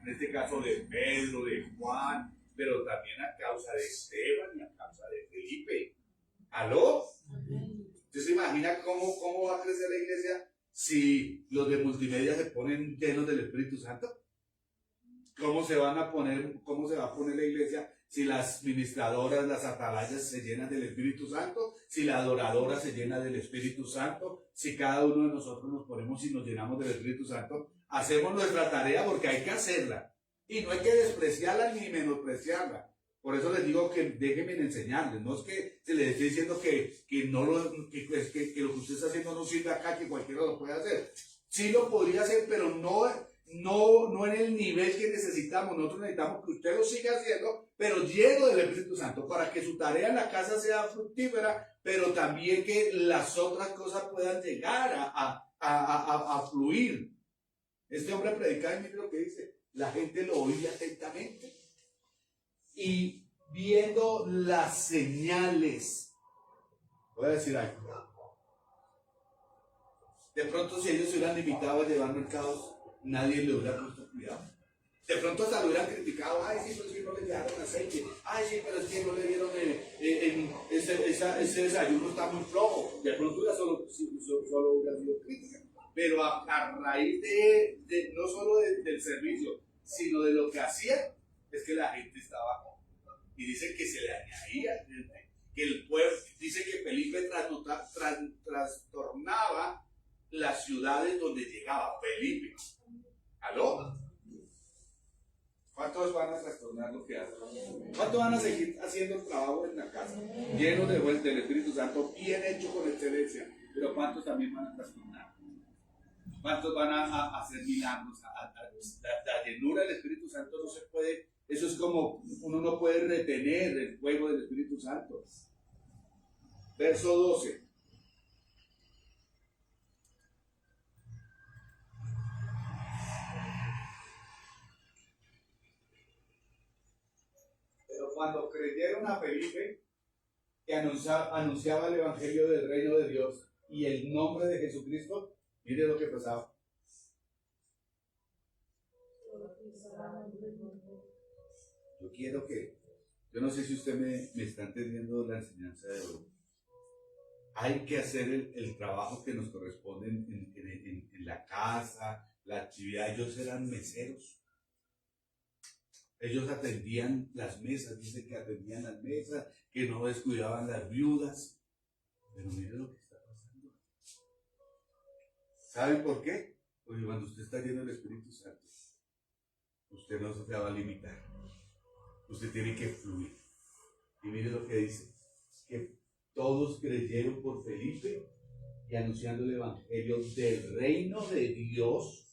Speaker 1: este caso de Pedro, de Juan, pero también a causa de Esteban y a causa de Felipe. ¿Aló? ¿Usted se imagina cómo va a crecer la iglesia si los de multimedia se ponen llenos del Espíritu Santo? ¿Cómo se va a poner la iglesia si las ministradoras, las atalayas se llenan del Espíritu Santo, si la adoradora se llena del Espíritu Santo, si cada uno de nosotros nos ponemos y nos llenamos del Espíritu Santo? Hacemos nuestra tarea porque hay que hacerla. Y no hay que despreciarla ni menospreciarla. Por eso les digo que déjenme enseñarles. No es que se les esté diciendo que lo que usted está haciendo no sirve acá, que cualquiera lo puede hacer. Sí lo podría hacer, pero no en el nivel que necesitamos. Nosotros necesitamos que usted lo siga haciendo, pero lleno del Espíritu Santo, para que su tarea en la casa sea fructífera, pero también que las otras cosas puedan llegar a fluir. Este hombre predicaba y mire lo que dice. La gente lo oía atentamente y viendo las señales. Voy a decir algo. De pronto, si ellos se hubieran limitado a llevar mercados, nadie le hubiera puesto cuidado. De pronto hasta lo hubieran criticado. Ay, sí, pero es que no le llevaron aceite. Ay, sí, pero es que no le dieron ese desayuno está muy flojo. De pronto ya solo hubiera sido crítica. Pero a raíz no solo del servicio, sino de lo que hacía, es que la gente estaba. Y dice que se le añadía, que el pueblo, dice que Felipe trastornaba las ciudades donde llegaba. Felipe. ¿Aló? ¿Cuántos van a trastornar lo que hacen? ¿Cuántos van a seguir haciendo el trabajo en la casa? Llenos del Espíritu Santo, bien hecho con excelencia. Pero ¿cuántos también van a trastornar? ¿Cuántos van a hacer milagros? La llenura del Espíritu Santo no se puede. Eso es como uno no puede retener el fuego del Espíritu Santo. Verso 12. Cuando creyeron a Felipe, que anunciaba el Evangelio del Reino de Dios y el nombre de Jesucristo, mire lo que pasaba. Yo no sé si usted me está entendiendo la enseñanza de hoy. Hay que hacer el trabajo que nos corresponde en la casa, la actividad. Ellos eran meseros. Ellos atendían las mesas, dice que atendían las mesas, que no descuidaban las viudas. Pero mire lo que está pasando. ¿Saben por qué? Porque cuando usted está lleno del Espíritu Santo, usted no se va a limitar. Usted tiene que fluir. Y mire lo que dice, que todos creyeron por Felipe y anunciando el Evangelio del reino de Dios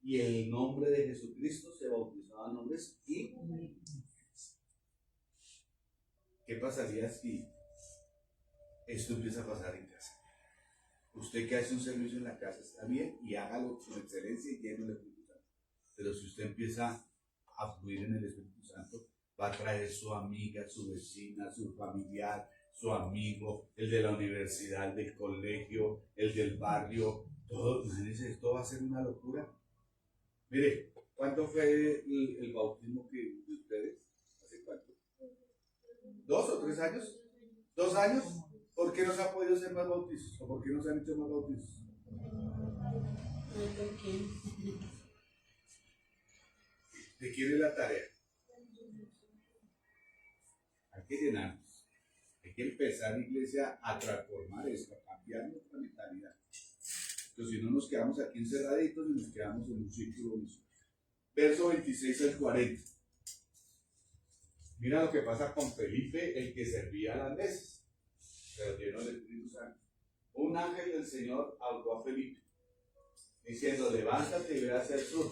Speaker 1: y el nombre de Jesucristo se bautizaban hombres y mujeres. ¿Qué pasaría si esto empieza a pasar en casa? Usted que hace un servicio en la casa está bien y hágalo con excelencia y lleno del Espíritu Santo. Pero si usted empieza a fluir en el Espíritu Santo, va a traer su amiga, su vecina, su familiar, su amigo, el de la universidad, el del colegio, el del barrio, todo. Imagínense, esto va a ser una locura. Mire, ¿cuánto fue el bautismo de ustedes? ¿Hace cuánto? ¿2 o 3 años? ¿2 años? ¿Por qué no se ha podido hacer más bautizos? ¿O por qué no se han hecho más bautizos? ¿De quién es la tarea? Hay que llenarnos. Hay que empezar, iglesia, a transformar esto, a cambiar nuestra mentalidad. Entonces, si no nos quedamos aquí encerraditos y nos quedamos en un círculo vicioso. Verso 26 al 40. Mira lo que pasa con Felipe, el que servía a las mesas, pero lleno del Espíritu Santo. Un ángel del Señor habló a Felipe, diciendo: levántate y ve hacia el sur,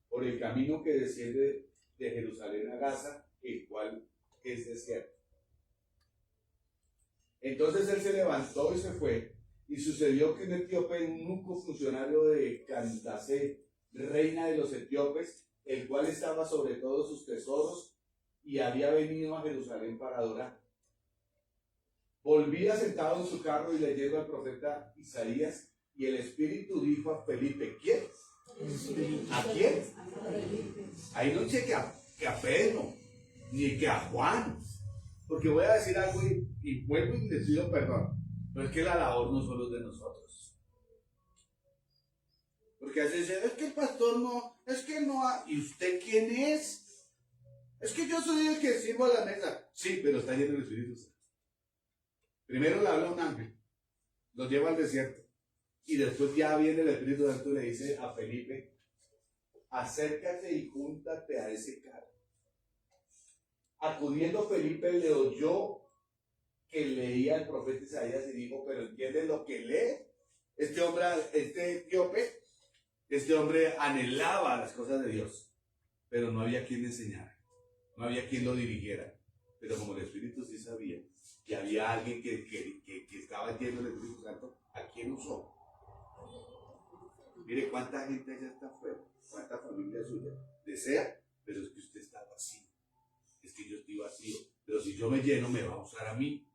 Speaker 1: por el camino que desciende de Jerusalén a Gaza, el cual es desierto. Entonces él se levantó y se fue. Y sucedió que un etíope, un eunuco funcionario de Candace, reina de los etíopes, el cual estaba sobre todos sus tesoros y había venido a Jerusalén para adorar, volvía sentado en su carro y leyendo al profeta Isaías, y el Espíritu dijo a Felipe: ¿quién? ¿A quién? Ahí no dice que a Pedro, ni que a Juan, porque voy a decir algo y vuelvo y les pido perdón. Pero es que la labor no solo es de nosotros. Porque así dicen: es que el pastor no, es que no ha... ¿Y usted quién es? Es que yo soy el que sirvo a la mesa. Sí, pero está lleno del Espíritu Santo. Primero le habla un ángel, lo lleva al desierto, y después ya viene el Espíritu Santo y le dice a Felipe: acércate y júntate a ese carro. Acudiendo Felipe le oyó que leía el profeta Isaías y dijo: pero ¿entiendes lo que lee? Este hombre, este etíope, este hombre anhelaba las cosas de Dios, pero no había quien le enseñara, no había quien lo dirigiera. Pero como el Espíritu sí sabía que había alguien que estaba lleno del Espíritu Santo, ¿a quién usó? Mire cuánta gente allá está afuera, cuánta familia suya desea, pero es que usted está vacío. Es que yo estoy vacío. Pero si yo me lleno, me va a usar a mí.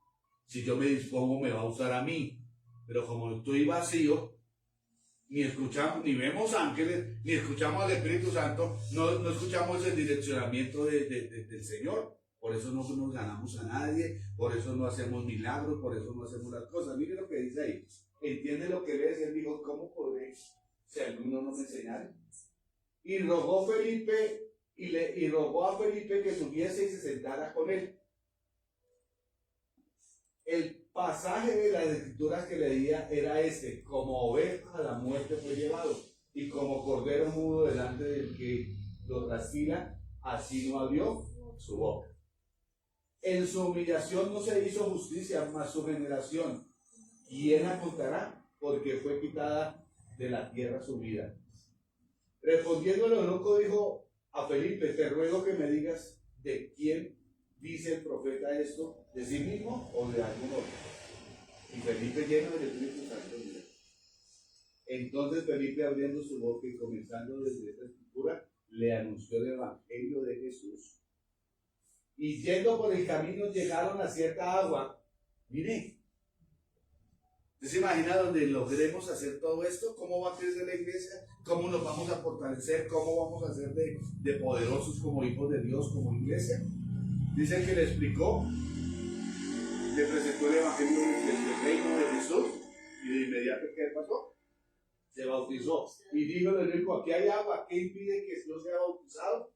Speaker 1: Si yo me dispongo, me va a usar a mí. Pero como estoy vacío, ni escuchamos, ni vemos ángeles, ni escuchamos al Espíritu Santo, no escuchamos el direccionamiento del Señor. Por eso no nos ganamos a nadie, por eso no hacemos milagros, por eso no hacemos las cosas. Mire lo que dice ahí. Entiende lo que lees. Él dijo, ¿cómo podré si alguno no me enseñara? Y rogó Felipe, y rogó a Felipe que subiese y se sentara con él. El pasaje de las escrituras que leía era este: como oveja a la muerte fue llevado, y como cordero mudo delante del que lo trasquila, así no abrió su boca. En su humillación no se hizo justicia, mas su generación, ¿quién la contará? Porque fue quitada de la tierra su vida. Respondiendo el eunuco dijo a Felipe, te ruego que me digas de quién dice el profeta esto, de sí mismo o de algún otro. Y Felipe, lleno del Espíritu Santo, mira. Entonces Felipe, abriendo su boca y comenzando desde esta escritura, le anunció el evangelio de Jesús. Y yendo por el camino llegaron a cierta agua. Mire, ¿usted se imagina donde logremos hacer todo esto? ¿Cómo va a crecer la iglesia? ¿Cómo nos vamos a fortalecer? ¿Cómo vamos a ser de poderosos como hijos de Dios, como iglesia? Dice que le explicó, le presentó el evangelio del reino de Jesús, y de inmediato, ¿qué pasó? Se bautizó. Y dijo el eunuco, aquí hay agua, ¿qué impide que no sea bautizado?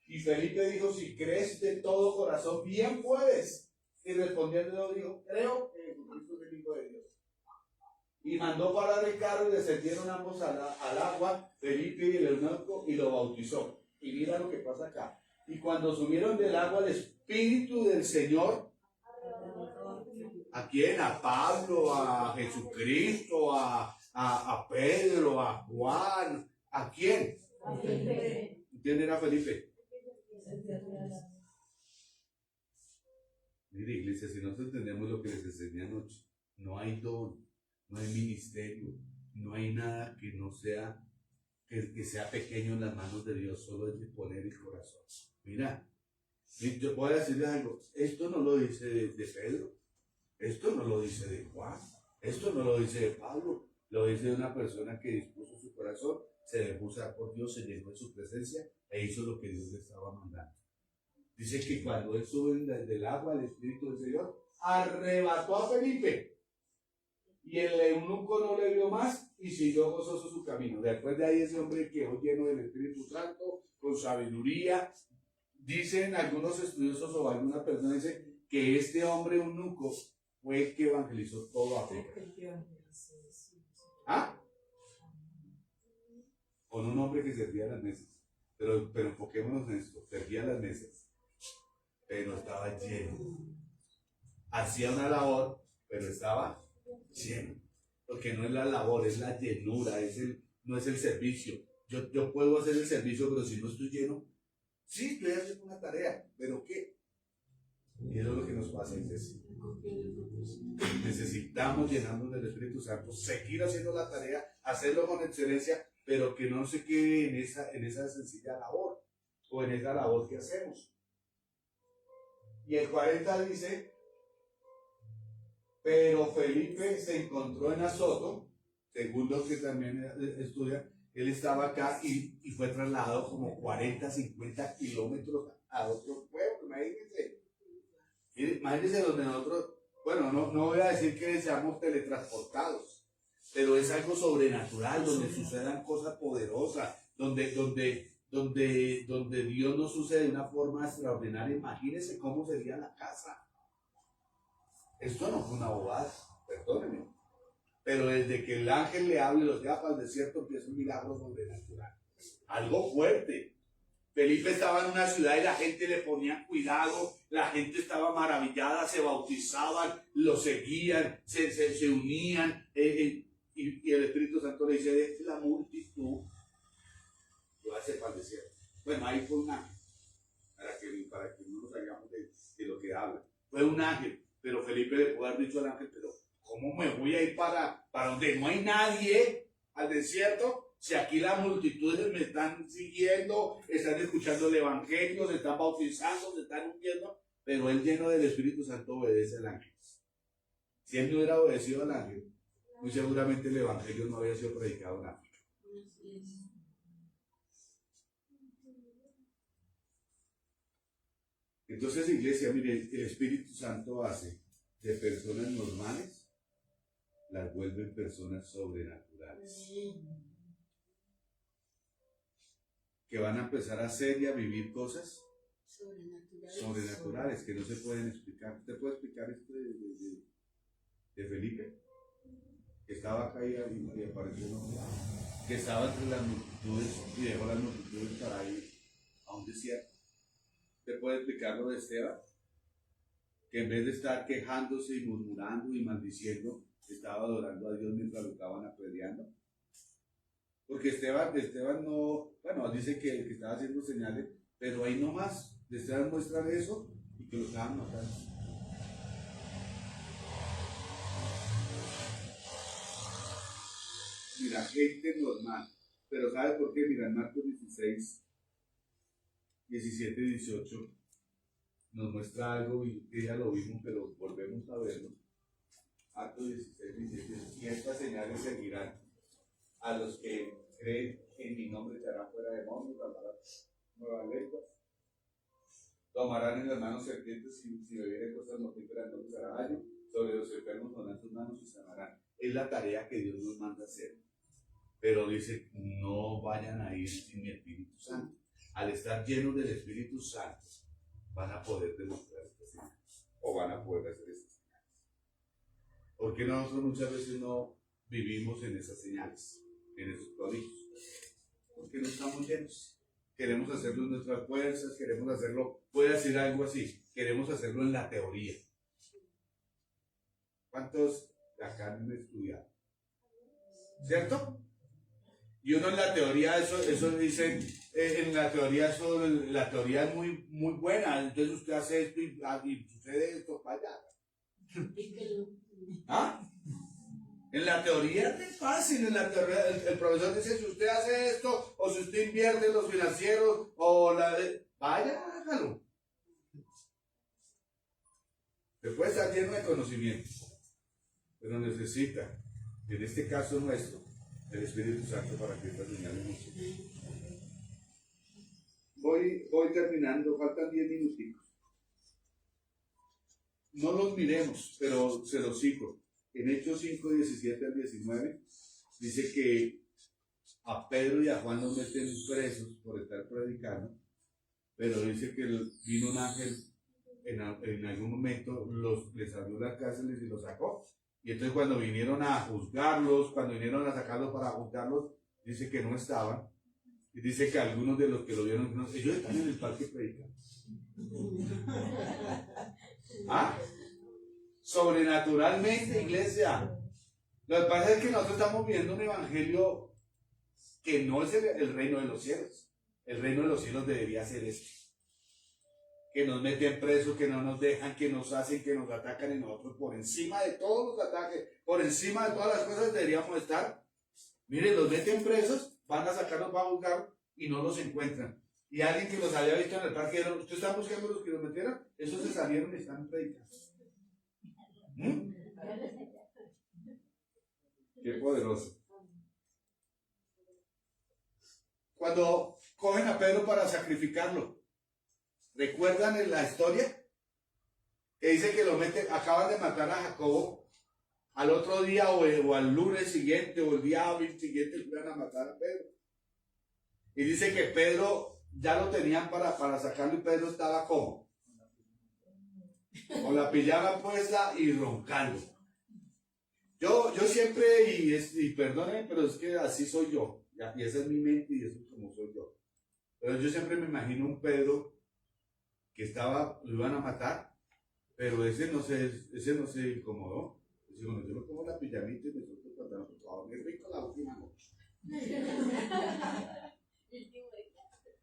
Speaker 1: Y Felipe dijo, si crees de todo corazón, bien puedes. Y respondiendo dijo, creo que Jesucristo es el Hijo de Dios. Y mandó parar el carro y descendieron ambos al agua, Felipe y el eunuco, y lo bautizó. Y mira lo que pasa acá. Y cuando subieron del agua, el Espíritu del Señor, ¿a quién? A Pablo, a Jesucristo, a Pedro, a Juan. ¿A quién?
Speaker 2: A Felipe.
Speaker 1: ¿Quién era Felipe? Mire, iglesia, si nosotros entendemos lo que les enseñé anoche, no hay don, no hay ministerio, no hay nada que no sea, que sea pequeño en las manos de Dios, solo es de poner el corazón. Mira, yo voy a decirles algo, esto no lo dice de Pedro, esto no lo dice de Juan, esto no lo dice de Pablo, lo dice de una persona que dispuso su corazón, se dejó usar por Dios, se llenó de su presencia e hizo lo que Dios le estaba mandando. Dice que cuando él sube del agua, el Espíritu del Señor arrebató a Felipe y el eunuco no le vio más y siguió gozoso su camino. Después de ahí ese hombre quedó lleno del Espíritu Santo, con sabiduría. Dicen algunos estudiosos o alguna persona dice que este hombre eunuco fue el que evangelizó todo África. ¿Ah? Con un hombre que servía las mesas. Pero enfoquémonos en esto, servía las mesas, pero estaba lleno. Hacía una labor, pero estaba lleno. Porque no es la labor, es la llenura, no es el servicio. Yo puedo hacer el servicio, pero si no estoy lleno, sí, estoy haciendo una tarea, pero ¿qué? Y eso es lo que nos pasa, iglesia. Necesitamos llenarnos del Espíritu Santo, seguir haciendo la tarea, hacerlo con excelencia, pero que no se quede en esa sencilla labor, o en esa labor que hacemos. Y el 40 dice, pero Felipe se encontró en Azoto, según los que también estudian, él estaba acá y fue trasladado como 40, 50 kilómetros a otro pueblo, imagínense. Imagínense donde nosotros, bueno, no voy a decir que seamos teletransportados, pero es algo sobrenatural, donde sucedan cosas poderosas, donde Dios nos sucede de una forma extraordinaria. Imagínense cómo sería la casa. Esto no fue una bobada, perdónenme. Pero desde que el ángel le habla y los lleva para el desierto, empieza un milagro sobrenatural. Algo fuerte. Felipe estaba en una ciudad y la gente le ponía cuidado, la gente estaba maravillada, se bautizaban, lo seguían, se unían. Y el Espíritu Santo le dice, deje la multitud, lo hace para el desierto. Bueno, ahí fue un ángel, para que no nos salgamos de lo que habla. Fue un ángel, pero Felipe le pudo haber dicho al ángel, pero ¿cómo me voy a ir para donde no hay nadie? al desierto si aquí las multitudes me están siguiendo, están escuchando el evangelio, se están bautizando, se están hundiendo? Pero él, lleno del Espíritu Santo, obedece al ángel. Si él no hubiera obedecido al ángel, muy seguramente el evangelio no había sido predicado en África. Entonces, iglesia, mire, el Espíritu Santo hace de personas normales, las vuelve personas sobrenaturales. Que van a empezar a hacer y a vivir cosas sobrenaturales que no se pueden explicar. ¿Usted puede explicar esto de Felipe? Que estaba acá y apareció un hombre que estaba entre las multitudes y dejó las multitudes para ir a un desierto. ¿Usted puede explicar lo de Esteban? Que en vez de estar quejándose y murmurando y maldiciendo, estaba adorando a Dios mientras lo estaban apedreando. Porque Esteban no, bueno, dice que estaba haciendo señales, pero ahí nomás, de Esteban muestran eso y que lo estaban matando. Mira, gente normal, pero ¿sabe por qué? Mira, en Marcos 16, 17 y 18 nos muestra algo y que ya lo vimos, pero volvemos a verlo. Marcos 16, 17, y estas señales seguirán a los que creen en mi nombre, se harán fuera demonios, hablarán nuevas lenguas, tomarán en las manos serpientes, si bebieren cosas mortíferas no les hará daño, sobre los enfermos pondrán sus manos y sanarán. Es la tarea que Dios nos manda hacer. Pero dice, no vayan a ir sin mi Espíritu Santo. Al estar llenos del Espíritu Santo, van a poder demostrar estas señales, o van a poder hacer estas señales. Porque nosotros muchas veces no vivimos en esas señales, en esos prodigios? Porque no estamos llenos. Queremos hacerlo en nuestras fuerzas, queremos hacerlo, voy a decir algo así, queremos hacerlo en la teoría. ¿Cuántos de acá han estudiado? ¿Cierto? Y uno en la teoría, eso dicen, en la teoría es muy buena, entonces usted hace esto y sucede esto, vaya. ¿Ah? En la teoría es muy fácil, en la teoría el profesor dice, si usted hace esto, o si usted invierte en los financieros, vaya, hágalo. Usted puede estar lleno de conocimiento, pero necesita, en este caso nuestro, el Espíritu Santo para que estas señales no se. Voy terminando, faltan 10 minuticos. No los miremos, pero se los cito. En Hechos 5, 17 al 19, dice que a Pedro y a Juan los meten presos por estar predicando, pero dice que vino un ángel en algún momento, les abrió las cárceles y los sacó. Y entonces cuando vinieron a juzgarlos, cuando vinieron a sacarlos para juzgarlos, dice que no estaban. Y dice que algunos de los que lo vieron, ellos están en el parque predicando. ¿Ah? Sobrenaturalmente, iglesia. Lo que pasa es que nosotros estamos viendo un evangelio que no es el reino de los cielos. El reino de los cielos debería ser este. Que nos meten presos, que no nos dejan, que nos hacen, que nos atacan, y nosotros por encima de todos los ataques, por encima de todas las cosas deberíamos estar. Miren, los meten presos, van a sacarlos para juzgar y no los encuentran. Y alguien que los había visto en el parque dijeron, ¿ustedes están buscando los que los metieron? Esos se salieron y están predicando. Qué poderoso. Cuando cogen a Pedro para sacrificarlo, ¿recuerdan en la historia? Que dice que lo meten, acaban de matar a Jacobo, al otro día o al lunes siguiente o el día hábil siguiente iban a matar a Pedro. Y dice que Pedro ya lo tenían para sacarlo y Pedro estaba como con la pijama puesta y roncando. Yo siempre, y perdónenme, pero es que así soy yo, y esa es mi mente y eso es como soy yo. Pero yo siempre me imagino un Pedro que lo iban a matar, pero ese no se incomodó. Dice, bueno, yo me pongo la pijamita y me suelto el pantalón, por favor, me rico la última noche.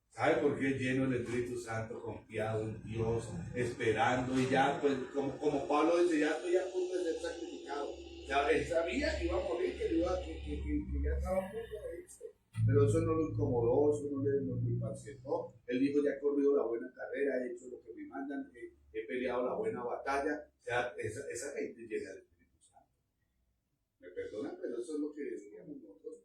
Speaker 1: ¿Sabe por qué? Lleno del Espíritu Santo, confiado en Dios, esperando, y ya, pues, como Pablo dice, ya estoy a punto de ser sacrificado. Ya, él sabía que iba a morir, que ya estaba a punto de irse. Pero eso no lo incomodó, eso no lo impacientó. Él dijo, ya he corrido la buena carrera, he hecho lo que me mandan, he peleado la buena batalla. O sea, esa gente llena del Espíritu Santo. Me perdonan, pero eso es lo que decíamos nosotros.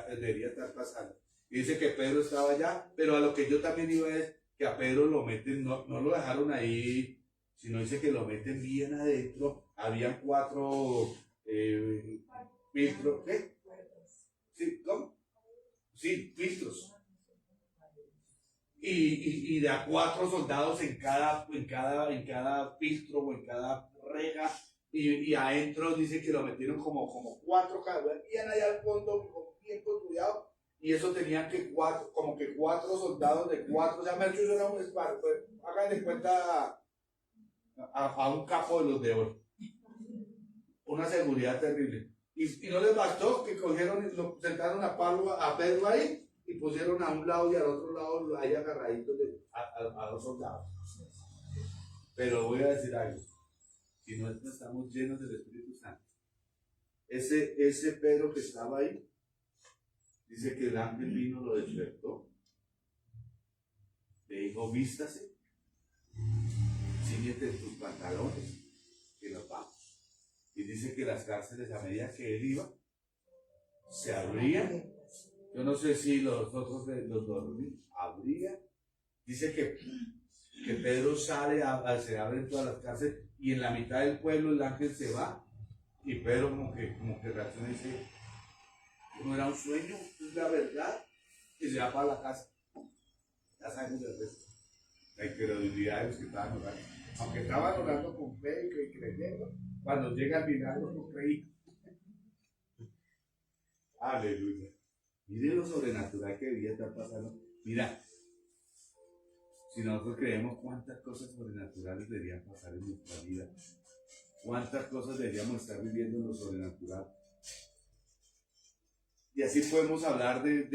Speaker 1: Debería estar pasando. Y dice que Pedro estaba allá, pero a lo que yo también iba es que a Pedro lo meten, no lo dejaron ahí, sino dice que lo meten bien adentro. Habían 4 filtros. ¿Qué? Sí, ¿cómo? Sí, filtros. Y de a 4 soldados en cada filtro o en cada reja. Y adentro dice que lo metieron como 4 cada uno. Y allá al fondo, bien construido. Y eso tenían que como que 4 soldados de 4. O sea, Mercurio era un esparto. Pues, hagan de cuenta a un capo de los de oro. Una seguridad terrible. Y no les bastó que cogieron y lo sentaron a Pedro ahí y pusieron a un lado y al otro lado ahí agarraditos a 2 soldados. Pero voy a decir algo. Si no estamos llenos del Espíritu Santo, ese Pedro que estaba ahí, dice que el ángel vino, lo despertó, le dijo, vístase, ciñete tus pantalones, que nos vamos. Y dice que las cárceles, a medida que él iba, se abrían. Yo no sé si los otros los dormían, abrían. Dice que Pedro sale, se abren todas las cárceles, y en la mitad del pueblo el ángel se va, y Pedro como que reacciona y dice, no era un sueño, es la verdad, y se va para la casa. Ya sabemos del resto. La incredulidad de los que estaban orando. Aunque estaban orando con fe y creyendo, cuando llega el milagro no creí. Aleluya. Miren lo sobrenatural que debía estar pasando. Mira, si nosotros creemos cuántas cosas sobrenaturales deberían pasar en nuestra vida, cuántas cosas deberíamos estar viviendo en lo sobrenatural. Y así podemos hablar de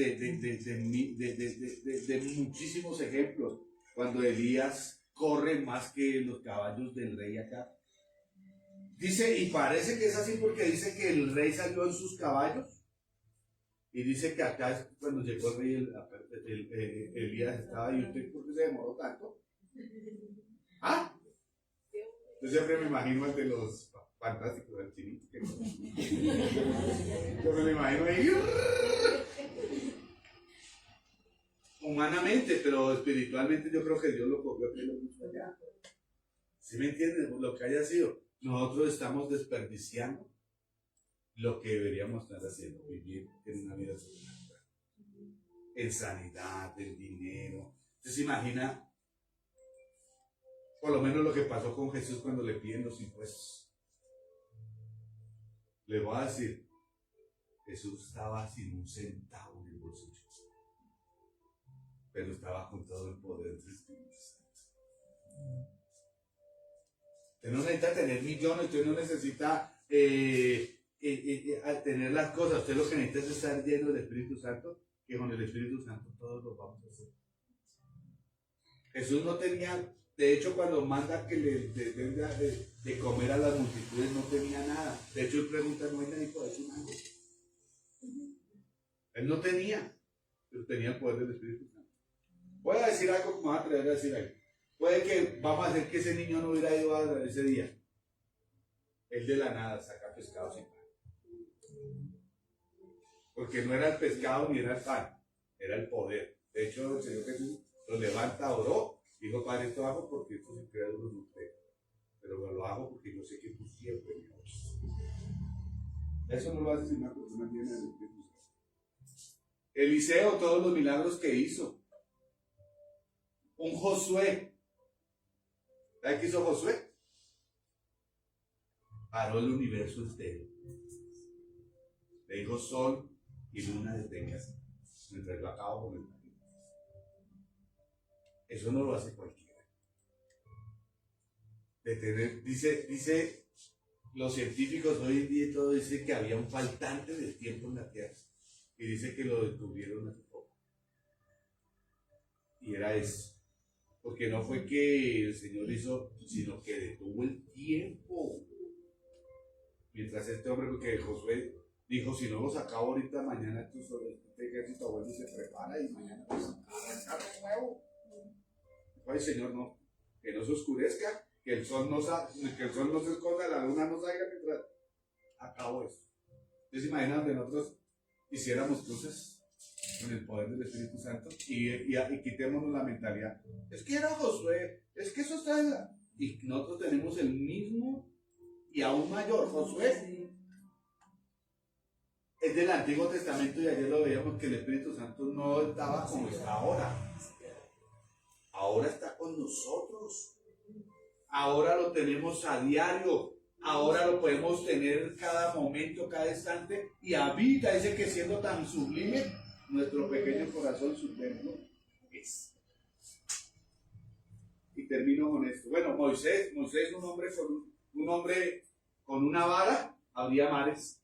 Speaker 1: muchísimos ejemplos. Cuando Elías corre más que los caballos del rey acá. Dice, y parece que es así porque dice que el rey salió en sus caballos. Y dice que acá es cuando llegó el rey, Elías estaba ahí. ¿Usted por qué se demoró tanto? ¿Ah? Yo siempre me imagino el de los fantásticos del chinito. Yo me lo imagino ahí. Humanamente, pero espiritualmente yo creo que Dios lo cogió aquí y lo puso allá. ¿Sí me entienden? Lo que haya sido. Nosotros estamos desperdiciando lo que deberíamos estar haciendo, vivir en una vida sobrenatural. En sanidad, en dinero. ¿Usted se imagina? Por lo menos lo que pasó con Jesús cuando le piden los impuestos. Le voy a decir, Jesús estaba sin un centavo en el bolsillo, pero estaba con todo el poder del Espíritu Santo. Usted no necesita tener millones, usted no necesita tener las cosas. Usted lo que necesita es estar lleno del Espíritu Santo, que con el Espíritu Santo todos lo vamos a hacer. Jesús no tenía, de hecho, cuando manda que le venga de comer a las multitudes, no tenía nada. De hecho, él pregunta, ¿no hay nadie por decir algo? Él no tenía, pero tenía el poder del Espíritu Santo. Voy a decir algo, me voy a atrever a decir algo. Puede que vamos a hacer que ese niño no hubiera ido a ese día. Él de la nada saca pescado sin pan. Porque no era el pescado ni era el pan, era el poder. De hecho, el Señor Jesús lo levanta, oró, dijo, Padre, esto hago porque esto se crea de uno usted. Pero lo hago porque yo sé que tú siempre me amas. Eso no lo hace sin una persona llena del Espíritu Santo. Eliseo, todos los milagros que hizo. Un Josué. ¿Sabe qué hizo Josué? Paró el universo entero. Le dijo, sol y luna deténgase, mientras yo acabo con el planeta. Eso no lo hace cualquiera. Dice los científicos hoy en día, todo dice que había un faltante de tiempo en la Tierra. Y dice que lo descubrieron hace poco. Y era eso. Porque no fue que el Señor hizo, sino que detuvo el tiempo. Mientras este hombre, porque Josué Dijo, si no los acabo ahorita, mañana este ejército vuelve y se prepara y mañana pues arrancar de nuevo. Ay, Señor, no, que no se oscurezca, que el sol no se esconda, la luna no salga mientras acabo esto. Entonces imagínate que nosotros hiciéramos cruces con el poder del Espíritu Santo y quitémonos la mentalidad. Es que era Josué, es que eso está en la... Y nosotros tenemos el mismo y aún mayor. Josué es del Antiguo Testamento y ayer lo veíamos que el Espíritu Santo no estaba como está ahora. Ahora está con nosotros. Ahora lo tenemos a diario. Ahora lo podemos tener cada momento, cada instante. Y habita, dice que siendo tan sublime, nuestro pequeño corazón sublime es. Y termino con esto. Bueno, Moisés, un hombre con una vara, abría mares.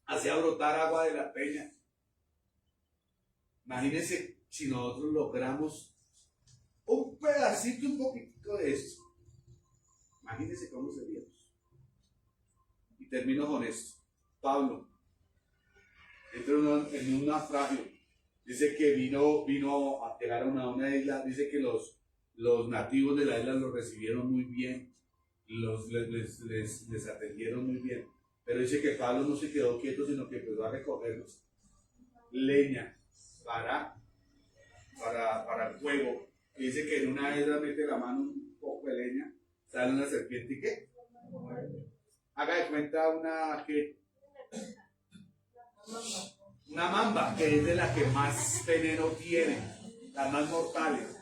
Speaker 1: Hacía brotar agua de la peña. Imagínense si nosotros logramos un pedacito, un poquito de esto. Imagínense cómo seríamos. Y termino con esto. Pablo entra en un naufragio. Dice que vino a llegar a una isla. Dice que los nativos de la isla lo recibieron muy bien. Les atendieron muy bien. Pero dice que Pablo no se quedó quieto, sino que empezó a recogerlos. Leña para el fuego. Y dice que en una vez mete la mano un poco de leña, sale una serpiente y ¿qué? Haga de cuenta una mamba, que es de la que más veneno tiene, las más mortales.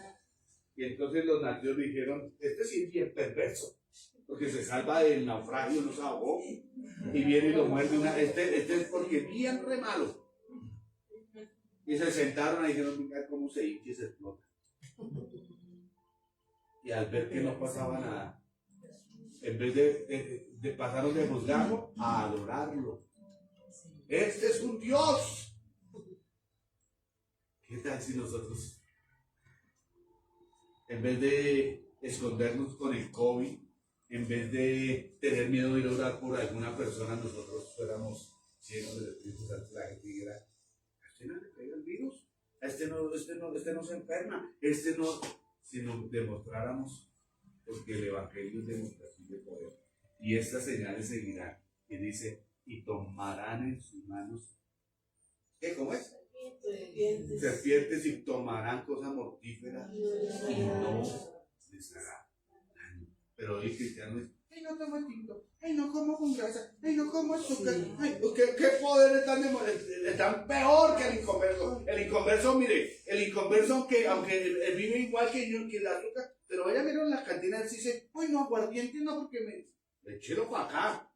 Speaker 1: Y entonces los nativos dijeron, este sí es bien perverso, porque se salva del naufragio, no se ahogó, y viene y lo muerde este es porque es bien re malo. Y se sentaron y dijeron, mira cómo se hincha y se explota. Y al ver que no pasaba nada, en vez de pasaron de juzgarlo a adorarlo. Este es un Dios. ¿Qué tal si nosotros, en vez de escondernos con el COVID, en vez de tener miedo de ir a orar por alguna persona, nosotros fuéramos llenos del Espíritu Santo? La gente dijera, a este no le pega el virus, a este no se enferma, si nos demostráramos, porque el Evangelio es demostración de poder. Y estas señales seguirán. Y dice, y tomarán en sus manos, ¿qué? ¿Cómo es? Serpientes, y tomarán cosas mortíferas y no les hará daño. Pero hoy el cristiano es, ay, no tomo tinto, ay, no como con grasa, ay, no como azúcar, ay, ¿qué poder están peor que el inconverso? El inconverso, mire, aunque él vive igual que yo, que el azúcar, pero vaya a ver en la cantina, él dice, ay, no, aguardiente no, porque me echero para acá.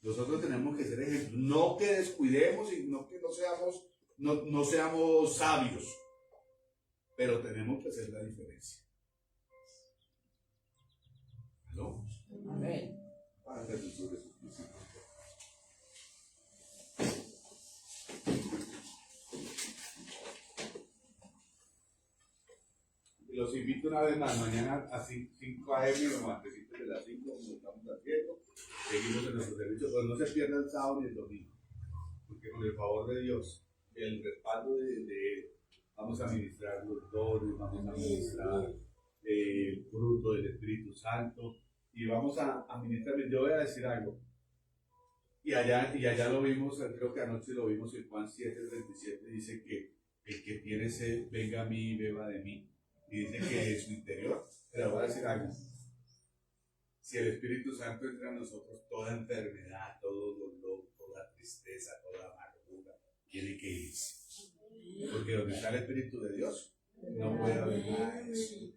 Speaker 1: Nosotros tenemos que ser ejemplos, no que descuidemos y no que no seamos sabios, pero tenemos que hacer la diferencia. ¿No? Amén. Padre Jesús, los invito una vez más, mañana a 5 a.m. o antes de las 5, como estamos haciendo. Seguimos en nuestro servicio, pero no se pierda el sábado ni el domingo, porque con el favor de Dios, el respaldo de Él, vamos a ministrar los dones, vamos a ministrar el fruto del Espíritu Santo, y vamos a ministrar. Yo voy a decir algo, y allá lo vimos, creo que anoche lo vimos en Juan 7:27, dice que el que tiene sed, venga a mí y beba de mí. Y dice que de su interior, pero voy a decir algo. Si el Espíritu Santo entra en nosotros, toda enfermedad, todo dolor, toda tristeza, toda amargura, tiene que irse. Porque donde está el Espíritu de Dios, no puede haber nada de eso.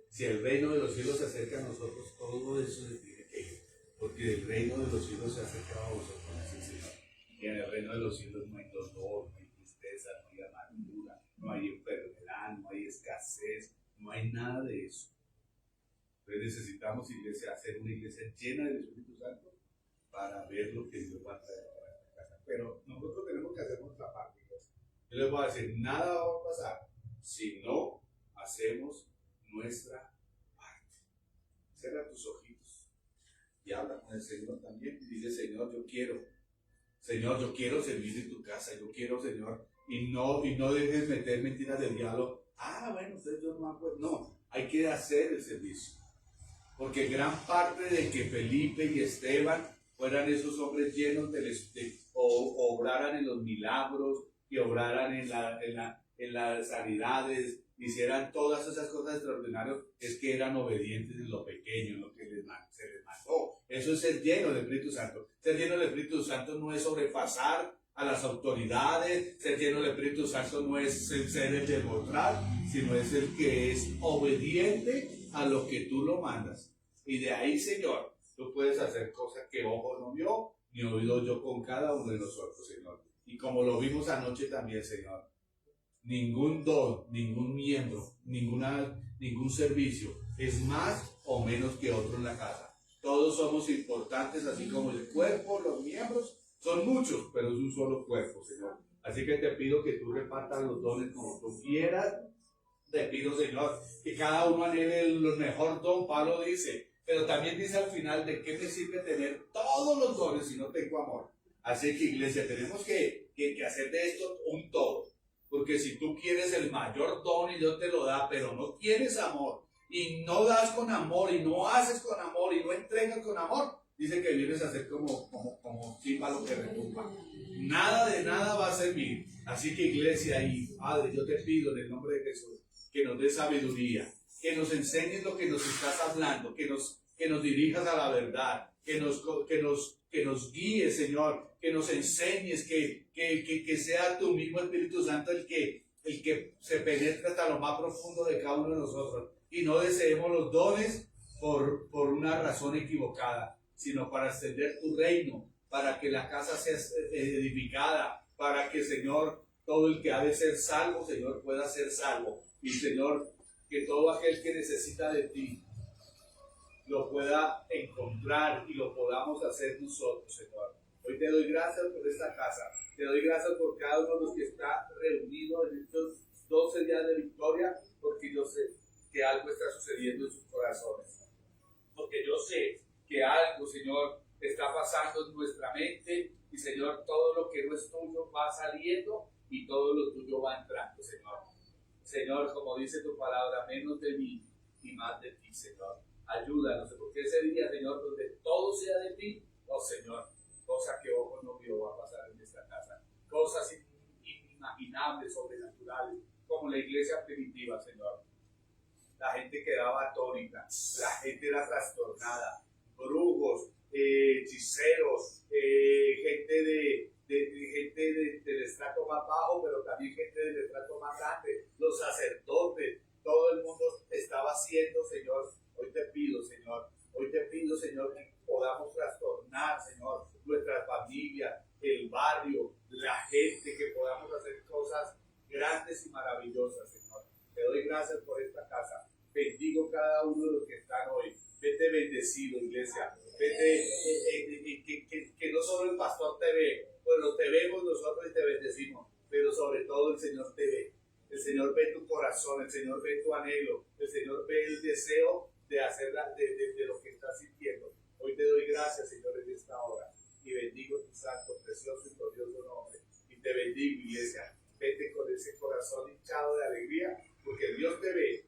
Speaker 1: Si el reino de los cielos se acerca a nosotros, todo eso se tiene que ir. Porque el reino de los cielos se acerca a vosotros, dice el Señor. Y en el reino de los cielos no hay dolor, no hay tristeza, no hay amargura, no hay enfermedad, no hay escasez, no hay nada de eso. Entonces necesitamos, iglesia, hacer una iglesia llena del Espíritu Santo para ver lo que Dios va a traer a esta casa. Pero nosotros tenemos que hacer nuestra parte. Yo les voy a decir, nada va a pasar si no hacemos nuestra parte. Cierra tus ojitos. y habla con el Señor también y dile, Señor, yo quiero servir en tu casa, yo quiero, Señor, y no dejes meter mentiras del diablo. Bueno, ustedes no me acuerdo. No, hay que hacer el servicio. Porque gran parte de que Felipe y Esteban fueran esos hombres llenos o obraran en los milagros, que obraran en las sanidades, hicieran todas esas cosas extraordinarias, es que eran obedientes en lo pequeño, en lo que se les mandó. Eso es ser lleno del Espíritu Santo. Ser lleno del Espíritu Santo no es sobrepasar a las autoridades, ser lleno del Espíritu Santo no es ser el demostrar, sino es el que es obediente a lo que tú lo mandas. Y de ahí, Señor, tú puedes hacer cosas que ojo no vio, ni oído yo con cada uno de nosotros, Señor. Y como lo vimos anoche también, Señor, ningún don, ningún miembro, ningún servicio es más o menos que otro en la casa. Todos somos importantes, así como el cuerpo, los miembros, son muchos, pero es un solo cuerpo, Señor. Así que te pido que tú repartas los dones como tú quieras. Te pido, Señor, que cada uno anhele el mejor don. Pablo dice, pero también dice al final, ¿de qué me sirve tener todos los dones si no tengo amor? Así que, iglesia, tenemos que hacer de esto un todo. Porque si tú quieres el mayor don y Dios te lo da, pero no tienes amor, y no das con amor, y no haces con amor, y no entregas con amor, dice que vienes a ser como címbalo que retumba. Nada de nada va a servir. Así que, iglesia y Padre, yo te pido en el nombre de Jesús que nos des sabiduría, que nos enseñes lo que nos estás hablando, que nos dirijas a la verdad, que nos guíes, Señor, que nos enseñes, que sea tu mismo Espíritu Santo el que se penetre hasta lo más profundo de cada uno de nosotros, y no deseemos los dones por una razón equivocada, sino para extender tu reino, para que la casa sea edificada, para que, Señor, todo el que ha de ser salvo, Señor, pueda ser salvo. Y, Señor, que todo aquel que necesita de ti lo pueda encontrar y lo podamos hacer nosotros, Señor. Hoy te doy gracias por esta casa. Te doy gracias por cada uno de los que está reunido en estos 12 días de victoria, porque yo sé que algo está sucediendo en sus corazones. Porque yo sé que algo, Señor, está pasando en nuestra mente, y, Señor, todo lo que no es tuyo va saliendo y todo lo tuyo va entrando, Señor. Señor, como dice tu palabra, menos de mí y más de ti, Señor. Ayúdanos, porque ese día, Señor, donde todo sea de ti, oh Señor, cosa que ojo no vio va a pasar en esta casa. Cosas inimaginables, sobrenaturales, como la iglesia primitiva, Señor. La gente quedaba atónita, la gente era trastornada, brujos, hechiceros, gente del estrato más bajo, pero también gente del estrato más grande, los sacerdotes, todo el mundo estaba haciendo, Señor. Hoy te pido, Señor, que podamos trastornar, Señor, nuestras familias, el barrio, la gente, que podamos hacer cosas grandes y maravillosas, Señor. Te doy gracias por esta casa. Bendigo cada uno de los que están hoy. Vete bendecido, iglesia. Vete, que no solo el pastor te ve, bueno, te vemos nosotros y te bendecimos, pero sobre todo el Señor te ve. El Señor ve tu corazón, el Señor ve tu anhelo, el Señor ve el deseo de hacer de lo que estás sintiendo. Hoy te doy gracias, Señor, en esta hora, y bendigo tu santo, precioso y glorioso nombre. Y te bendigo, iglesia. Vete con ese corazón hinchado de alegría, porque Dios te ve